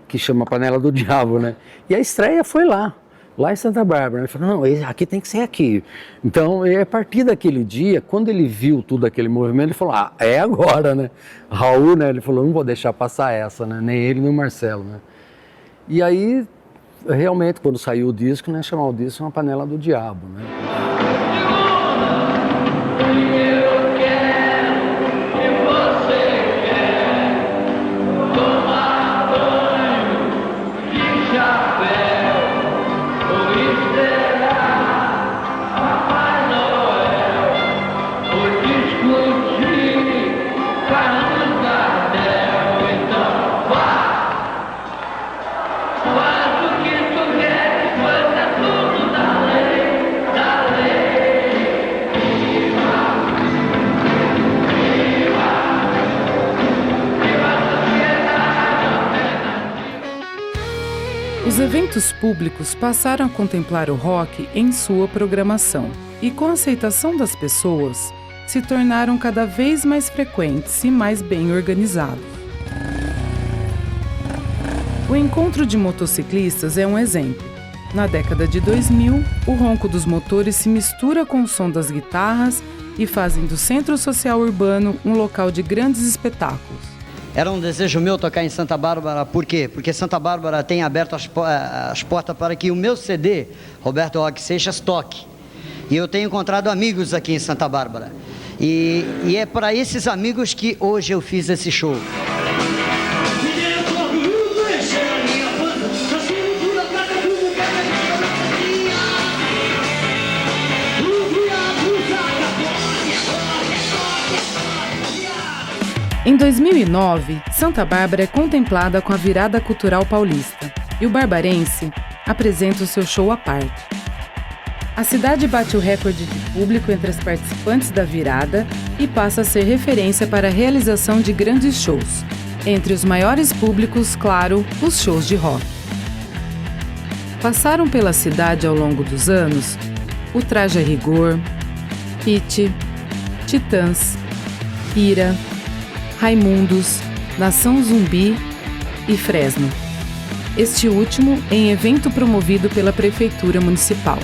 que chama Panela do Diabo, né? E a estreia foi lá em Santa Bárbara. Ele falou, não, aqui tem que ser aqui. Então, a partir daquele dia, quando ele viu tudo aquele movimento, ele falou, é agora, né? Raul, né? Ele falou, não vou deixar passar essa, né? Nem ele, nem o Marcelo, né? E aí, realmente, quando saiu o disco, né? Chamar o disco Uma Panela do Diabo, né? Os eventos públicos passaram a contemplar o rock em sua programação e, com a aceitação das pessoas, se tornaram cada vez mais frequentes e mais bem organizados. O encontro de motociclistas é um exemplo. Na década de 2000, o ronco dos motores se mistura com o som das guitarras e fazem do Centro Social Urbano um local de grandes espetáculos. Era um desejo meu tocar em Santa Bárbara, por quê? Porque Santa Bárbara tem aberto as portas para que o meu CD, Roberto Roque Seixas, toque. E eu tenho encontrado amigos aqui em Santa Bárbara. E é para esses amigos que hoje eu fiz esse show. Em 2009, Santa Bárbara é contemplada com a Virada Cultural Paulista e o barbarense apresenta o seu show à parte. A cidade bate o recorde de público entre as participantes da virada e passa a ser referência para a realização de grandes shows. Entre os maiores públicos, claro, os shows de rock. Passaram pela cidade ao longo dos anos o Traje a Rigor, Hit, Titãs, Ira, Raimundos, Nação Zumbi e Fresno. Este último em evento promovido pela Prefeitura Municipal.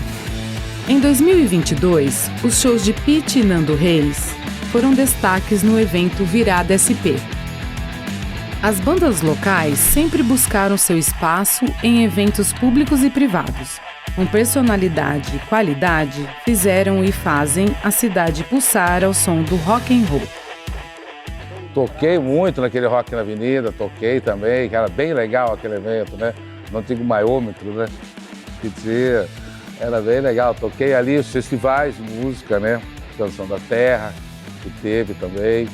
Em 2022, os shows de Pitty e Nando Reis foram destaques no evento Virada SP. As bandas locais sempre buscaram seu espaço em eventos públicos e privados. Com personalidade e qualidade, fizeram e fazem a cidade pulsar ao som do rock and roll. Toquei muito naquele Rock na Avenida, toquei também, que era bem legal aquele evento, né? No antigo Maiômetro, né? Que tinha, era bem legal. Toquei ali os festivais de música, né? Canção da Terra, que teve também.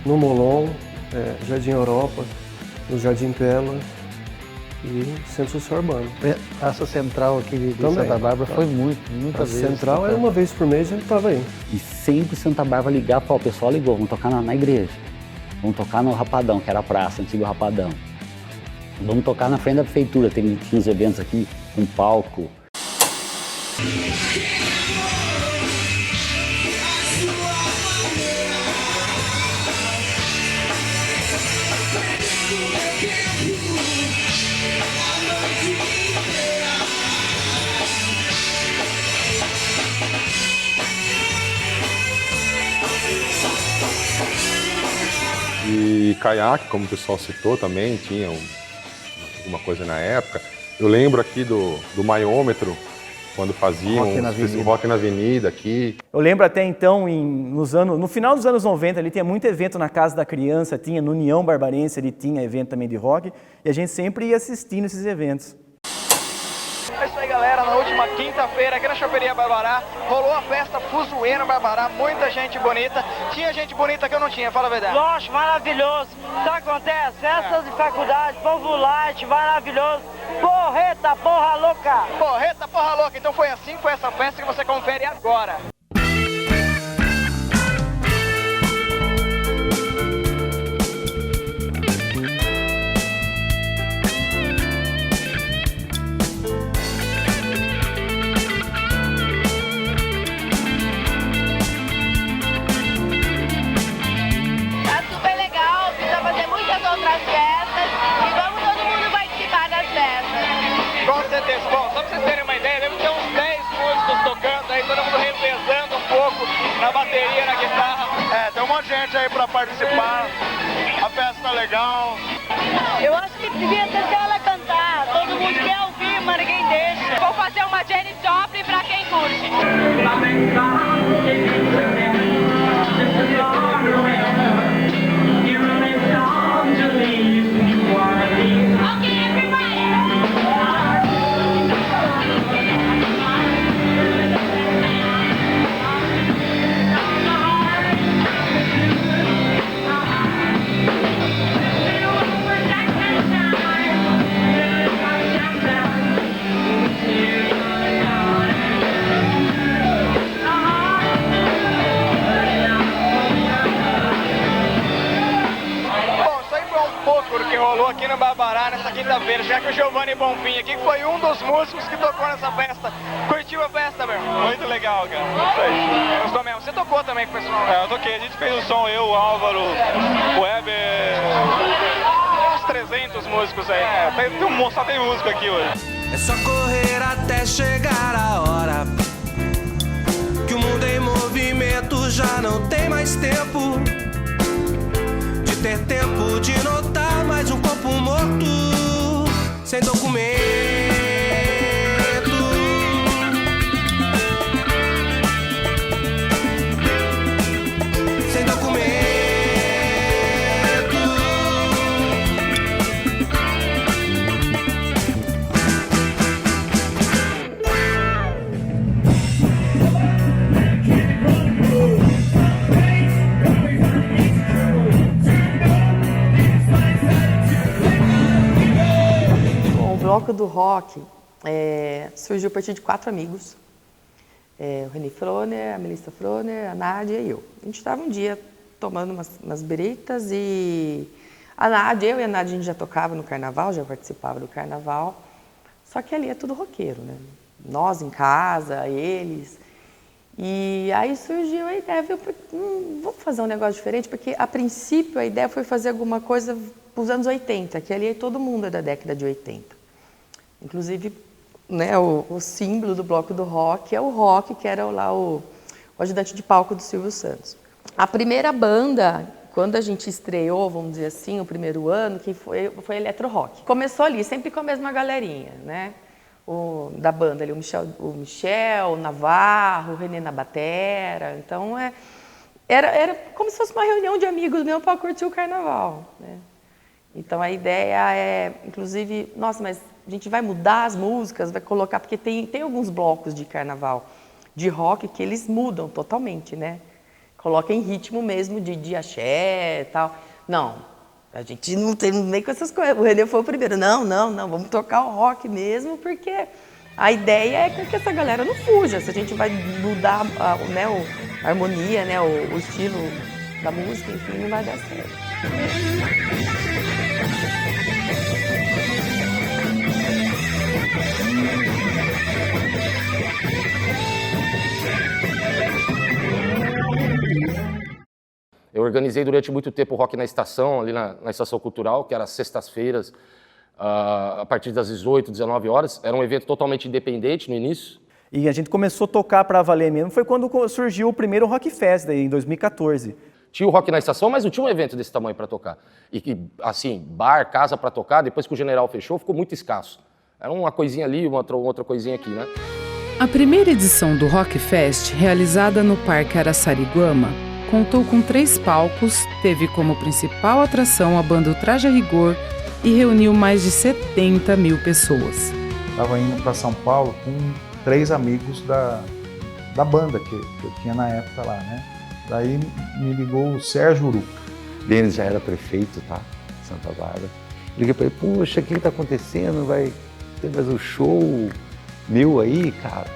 No Molon, Jardim Europa, no Jardim Pela e Centro Social Urbano. Praça Central aqui de Santa Bárbara foi muitas vezes. Central era uma vez por mês, a gente estava aí. E sempre Santa Bárbara ligava, o pessoal ligou, vamos tocar na igreja. Vamos tocar no Rapadão, que era a praça, antigo Rapadão. Vamos tocar na frente da prefeitura, tem uns eventos aqui, um palco. E caiaque, como o pessoal citou também, tinha alguma coisa na época. Eu lembro aqui do Maiômetro, quando faziam rock na avenida aqui. Eu lembro até então, no final dos anos 90, ali tinha muito evento na Casa da Criança, tinha no União Barbarense, ele tinha evento também de rock, e a gente sempre ia assistindo esses eventos. É isso aí, galera, na última quinta-feira aqui na Choperia Barbará, rolou a festa Fuzuê no Barbará, muita gente bonita. Tinha gente bonita que eu não tinha, fala a verdade. Lógico, maravilhoso. Sabe o que acontece? Festas de faculdade, povo light, maravilhoso. Porreta, porra louca! Porreta, porra louca! Então foi assim, foi essa festa que você confere agora. Tá super legal, precisa fazer muitas outras festas e vamos todo mundo participar das festas. Com certeza. Bom, só pra vocês terem uma ideia, deve ter uns 10 músicos tocando aí, todo mundo revezando um pouco na bateria, na guitarra. Tem um monte de gente aí pra participar. A festa tá legal. Eu acho que devia ter ela cantar. Todo mundo quer ouvir, mas ninguém deixa. Vou fazer uma Janis Joplin pra quem curte. Que rolou aqui no Barbará nessa quinta-feira, já que o Giovanni Bonfim aqui foi um dos músicos que tocou nessa festa. Curtiu a festa, meu? Muito legal, cara. Isso aí. Gostou mesmo? Você tocou também com o pessoal? Eu toquei, a gente fez o som, eu, o Álvaro, o Weber. Uns 300 músicos aí. Só tem músico aqui hoje. É só correr até chegar a hora que o mundo em movimento já não tem mais tempo de ter tempo de notar mais um corpo morto sem documento. Sem documento. O Bloco do Rock surgiu a partir de 4 amigos. O René Froner, a Melissa Froner, a Nádia e eu. A gente estava um dia tomando umas bereitas e eu e a Nádia a gente já tocava no carnaval, já participava do carnaval. Só que ali é tudo roqueiro, né? Nós em casa, eles. E aí surgiu a ideia, vamos fazer um negócio diferente, porque a princípio a ideia foi fazer alguma coisa para os anos 80, que ali todo mundo é da década de 80. Inclusive, né, o símbolo do Bloco do Rock é o Rock, que era lá o ajudante de palco do Silvio Santos. A primeira banda, quando a gente estreou, vamos dizer assim, o primeiro ano, que foi Eletro Rock. Começou ali, sempre com a mesma galerinha, né? Da banda ali, o Michel, o Navarro, o René na batera. Então, era como se fosse uma reunião de amigos mesmo para curtir o carnaval, né? Então, a ideia é, inclusive, nossa, mas a gente vai mudar as músicas, vai colocar, porque tem alguns blocos de carnaval, de rock, que eles mudam totalmente, né? Coloca em ritmo mesmo de axé e tal. Não, a gente não tem nem com essas coisas. O René foi o primeiro. Não, vamos tocar o rock mesmo, porque a ideia é que essa galera não fuja. Se a gente vai mudar a harmonia, né, o estilo da música, enfim, não vai dar certo. Eu organizei durante muito tempo o Rock na Estação, ali na Estação Cultural, que era às sextas-feiras, a partir das 18, 19 horas. Era um evento totalmente independente no início. E a gente começou a tocar para valer mesmo, foi quando surgiu o primeiro Rock Fest, daí, em 2014. Tinha o Rock na Estação, mas não tinha um evento desse tamanho para tocar. E assim, bar, casa para tocar, depois que o General fechou, ficou muito escasso. Era uma coisinha ali, outra coisinha aqui, né? A primeira edição do Rock Fest, realizada no Parque Araçariguama, contou com 3 palcos, teve como principal atração a banda Traje a Rigor e reuniu mais de 70 mil pessoas. Estava indo para São Paulo com 3 amigos da banda que eu tinha na época lá, né? Daí me ligou o Sérgio Uruca. Denis já era prefeito, tá? Santa Bárbara. Liguei para ele, puxa, o que está acontecendo? Vai ter mais um show meu aí, cara?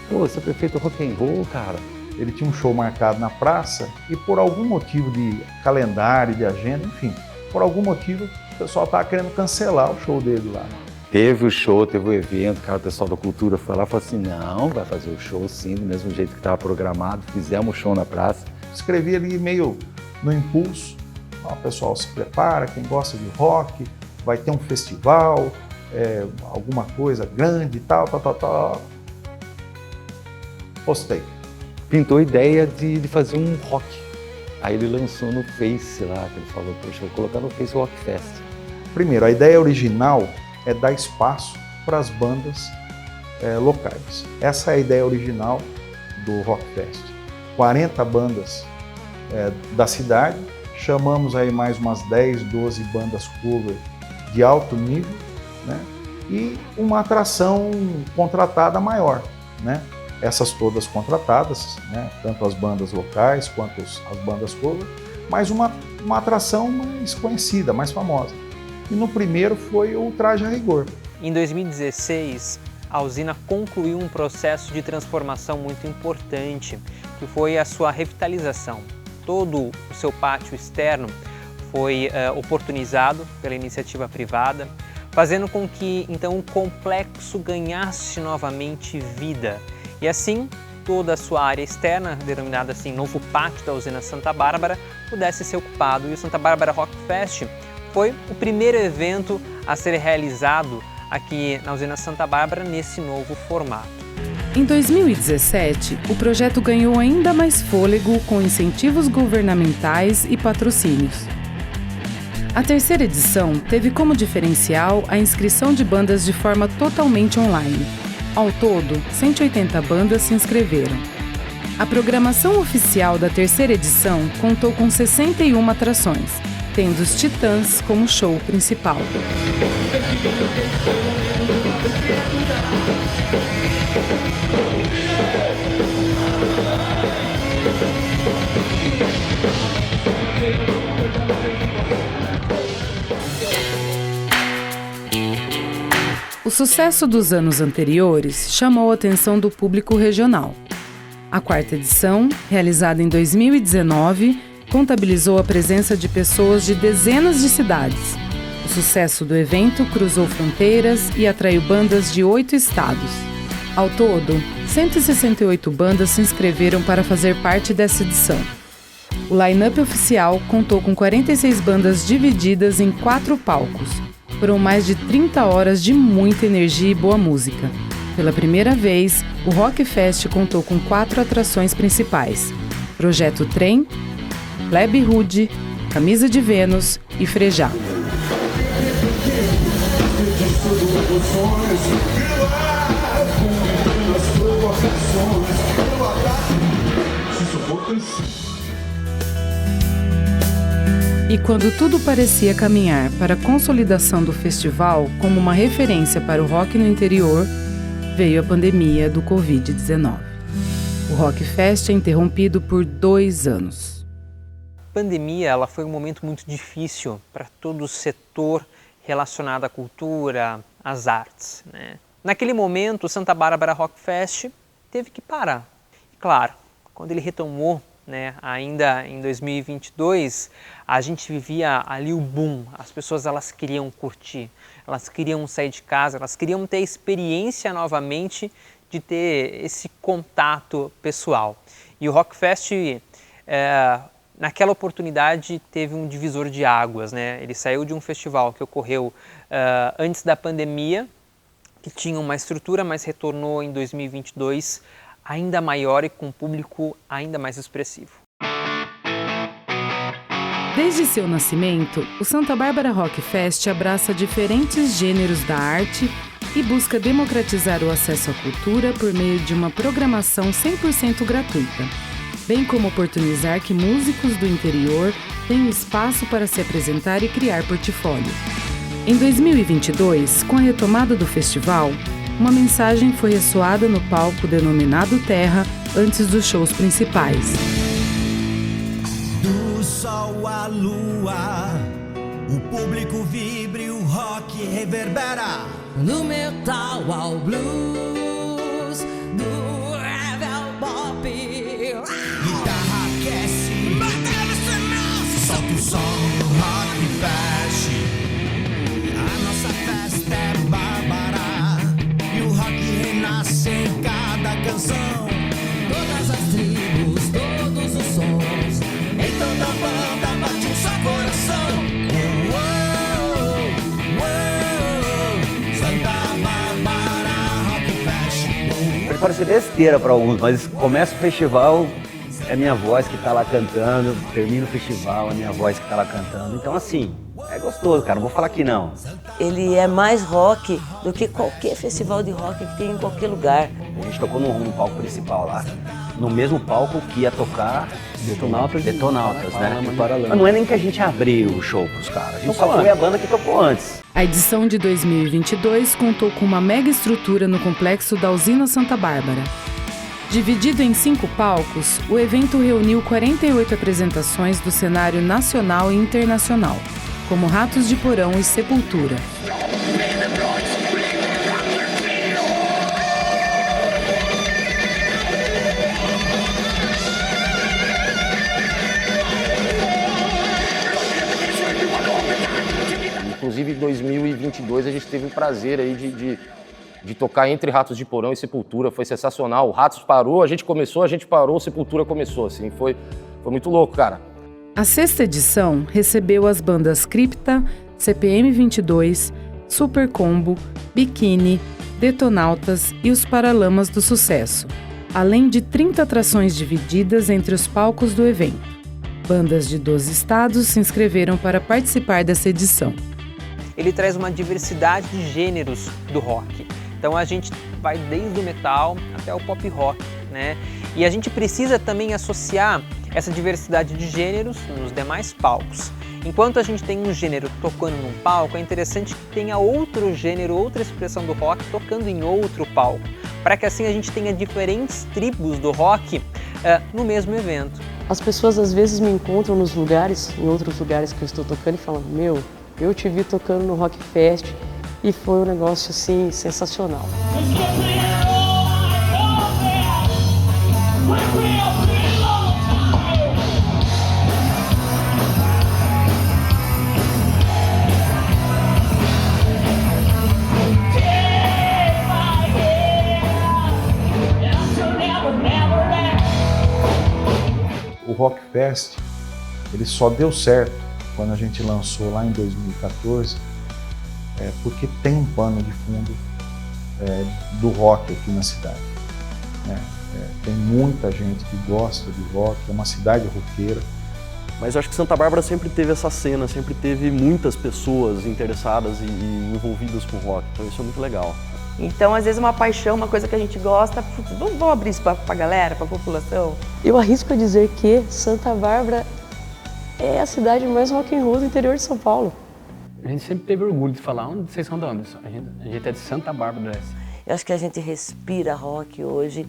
Pô, você é prefeito rock and roll, cara. Ele tinha um show marcado na praça e por algum motivo de calendário, de agenda, enfim, por algum motivo o pessoal estava querendo cancelar o show dele lá. Teve o show, teve o evento, cara, o pessoal da cultura foi lá e falou assim, não, vai fazer o show sim, do mesmo jeito que estava programado, fizemos o show na praça. Escrevi ali meio no impulso, ó, pessoal, se prepara, quem gosta de rock, vai ter um festival, alguma coisa grande e tal. Postei. Pintou a ideia de fazer um rock. Aí ele lançou no Face lá, que ele falou, poxa, vou colocar no Face Rock Fest. Primeiro, a ideia original é dar espaço para as bandas locais. Essa é a ideia original do Rock Fest. 40 bandas da cidade, chamamos aí mais umas 10, 12 bandas cover de alto nível, né? E uma atração contratada maior, né? Essas todas contratadas, né? Tanto as bandas locais quanto as bandas cover, mas uma atração mais conhecida, mais famosa. E no primeiro foi o Traje a Rigor. Em 2016, a usina concluiu um processo de transformação muito importante, que foi a sua revitalização. Todo o seu pátio externo foi oportunizado pela iniciativa privada, fazendo com que então o complexo ganhasse novamente vida. E assim, toda a sua área externa, denominada assim Novo Pátio da usina Santa Bárbara, pudesse ser ocupado. E o Santa Bárbara Rock Fest foi o primeiro evento a ser realizado aqui na usina Santa Bárbara nesse novo formato. Em 2017, o projeto ganhou ainda mais fôlego com incentivos governamentais e patrocínios. A terceira edição teve como diferencial a inscrição de bandas de forma totalmente online. Ao todo, 180 bandas se inscreveram. A programação oficial da terceira edição contou com 61 atrações, tendo os Titãs como show principal. O sucesso dos anos anteriores chamou a atenção do público regional. A quarta edição, realizada em 2019, contabilizou a presença de pessoas de dezenas de cidades. O sucesso do evento cruzou fronteiras e atraiu bandas de 8 estados. Ao todo, 168 bandas se inscreveram para fazer parte dessa edição. O line-up oficial contou com 46 bandas divididas em 4 palcos. Foram mais de 30 horas de muita energia e boa música. Pela primeira vez, o Rock Fest contou com 4 atrações principais: Projeto Trem, Plebe Rude, Camisa de Vênus e Frejá. E quando tudo parecia caminhar para a consolidação do festival como uma referência para o rock no interior, veio a pandemia do Covid-19. O Rock Fest é interrompido por 2 anos. A pandemia ela foi um momento muito difícil para todo o setor relacionado à cultura, às artes, né? Naquele momento, o Santa Bárbara Rock Fest teve que parar. E, claro, quando ele retomou, né, ainda em 2022, a gente vivia ali o boom. As pessoas elas queriam curtir, elas queriam sair de casa, elas queriam ter a experiência novamente de ter esse contato pessoal. E o Rock Fest, naquela oportunidade, teve um divisor de águas, né? Ele saiu de um festival que ocorreu antes da pandemia, que tinha uma estrutura, mas retornou em 2022 ainda maior e com um público ainda mais expressivo. Desde seu nascimento, o Santa Bárbara Rock Fest abraça diferentes gêneros da arte e busca democratizar o acesso à cultura por meio de uma programação 100% gratuita, bem como oportunizar que músicos do interior tenham espaço para se apresentar e criar portfólio. Em 2022, com a retomada do festival, uma mensagem foi ressoada no palco denominado Terra antes dos shows principais. Do sol à lua, o público vibra e o rock reverbera. Do metal ao blues, do heavy ao pop, guitarra aquece, solta o som do Rock Fest. A nossa festa é bárbara e o rock renasce em cada canção. Todas as tribos, todos os sons, em toda banda bate um só coração. Pode parecer besteira para alguns, mas começa o festival, é minha voz que tá lá cantando, termina o festival, é minha voz que tá lá cantando. Então assim, é gostoso, cara, não vou falar que não. Ele é mais rock do que qualquer festival de rock que tem em qualquer lugar. A gente tocou no palco principal lá, no mesmo palco que ia tocar Detonautas, né? Mas não é nem que a gente abriu o show pros caras, a gente só foi a banda que tocou antes. A edição de 2022 contou com uma mega estrutura no complexo da Usina Santa Bárbara. Dividido em 5 palcos, o evento reuniu 48 apresentações do cenário nacional e internacional, como Ratos de Porão e Sepultura. Inclusive, em 2022, a gente teve o prazer aí de tocar entre Ratos de Porão e Sepultura. Foi sensacional. O Ratos parou, a gente começou, a gente parou, Sepultura começou. Assim, foi muito louco, cara. A 6ª edição recebeu as bandas Cripta, CPM 22, Super Combo, Biquíni, Detonautas e os Paralamas do Sucesso, além de 30 atrações divididas entre os palcos do evento. Bandas de 12 estados se inscreveram para participar dessa edição. Ele traz uma diversidade de gêneros do rock. Então a gente vai desde o metal até o pop rock, né? E a gente precisa também associar essa diversidade de gêneros nos demais palcos. Enquanto a gente tem um gênero tocando num palco, é interessante que tenha outro gênero, outra expressão do rock tocando em outro palco, para que assim a gente tenha diferentes tribos do rock no mesmo evento. As pessoas às vezes me encontram nos lugares, em outros lugares que eu estou tocando e falam: meu, eu te vi tocando no Rock Fest e foi um negócio assim sensacional. O Rock Fest, ele só deu certo quando a gente lançou lá em 2014, porque tem um pano de fundo do rock aqui na cidade. Tem muita gente que gosta de rock, é uma cidade roqueira. Mas eu acho que Santa Bárbara sempre teve essa cena, sempre teve muitas pessoas interessadas e envolvidas com rock, então isso é muito legal. Então, às vezes, uma paixão, uma coisa que a gente gosta, vamos abrir isso pra galera, pra população. Eu arrisco a dizer que Santa Bárbara é a cidade mais rock and roll do interior de São Paulo. A gente sempre teve orgulho de falar: onde vocês são de onde? A gente é de Santa Bárbara. Eu acho que a gente respira rock hoje,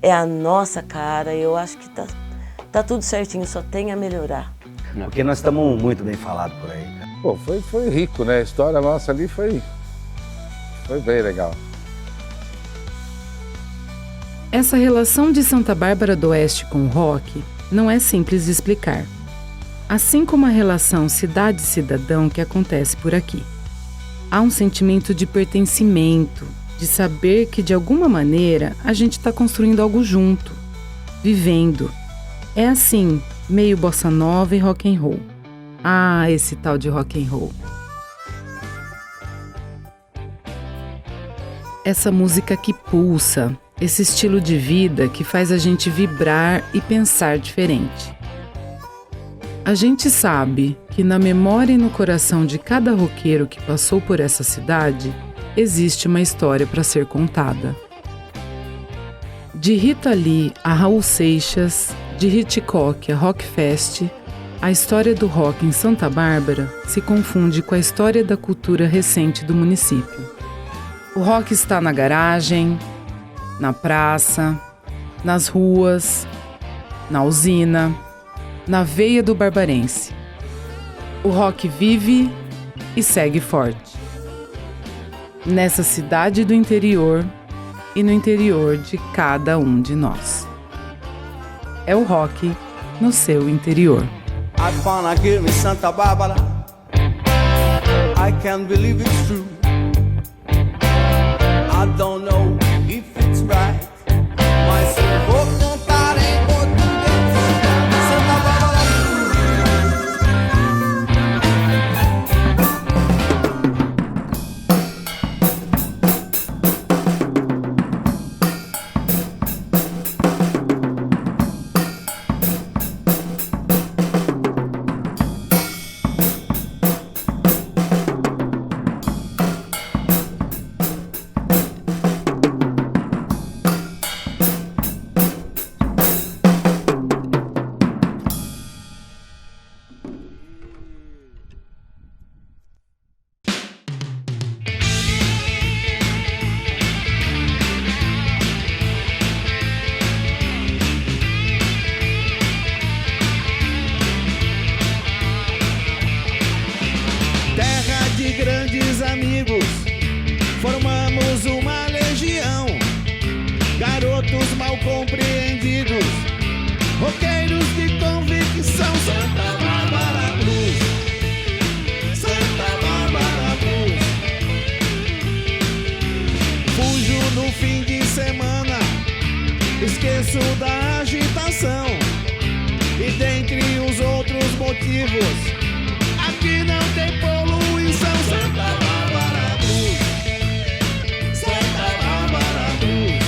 é a nossa cara, eu acho que tá tudo certinho, só tem a melhorar. Porque nós estamos muito bem falados por aí. Pô, foi rico, né? A história nossa ali foi bem legal. Essa relação de Santa Bárbara do Oeste com o rock não é simples de explicar. Assim como a relação cidade-cidadão que acontece por aqui. Há um sentimento de pertencimento, de saber que de alguma maneira a gente está construindo algo junto, vivendo. É assim, meio bossa nova e rock and roll. Ah, esse tal de rock and roll. Essa música que pulsa, esse estilo de vida que faz a gente vibrar e pensar diferente. A gente sabe que na memória e no coração de cada roqueiro que passou por essa cidade, existe uma história para ser contada. De Rita Lee a Raul Seixas, de Hitchcock a Rockfest, a história do rock em Santa Bárbara se confunde com a história da cultura recente do município. O rock está na garagem, na praça, nas ruas, na usina, na veia do barbarense. O rock vive e segue forte. Nessa cidade do interior e no interior de cada um de nós. É o rock no seu interior. I found a girl in Santa Barbara. I can't believe it's true. I don't know if it's right. Mas eu vou cantar em português. Santa Bárbara. Formamos uma legião, garotos mal compreendidos, roqueiros de convicção. Santa Bárbara Blues, Santa Bárbara Blues. Fujo no fim de semana, esqueço da agitação, e dentre os outros motivos, aqui não tem poluição. Santa Bárbara Blues, Santa Bárbara Blues.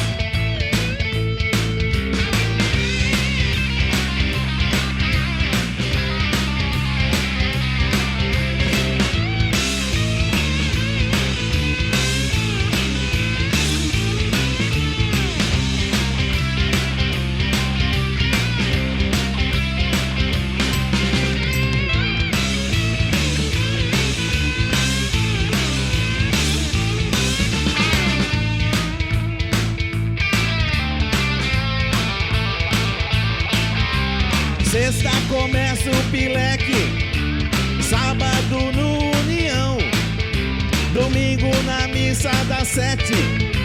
Sexta começa o pileque, sábado no União, domingo na missa das 7.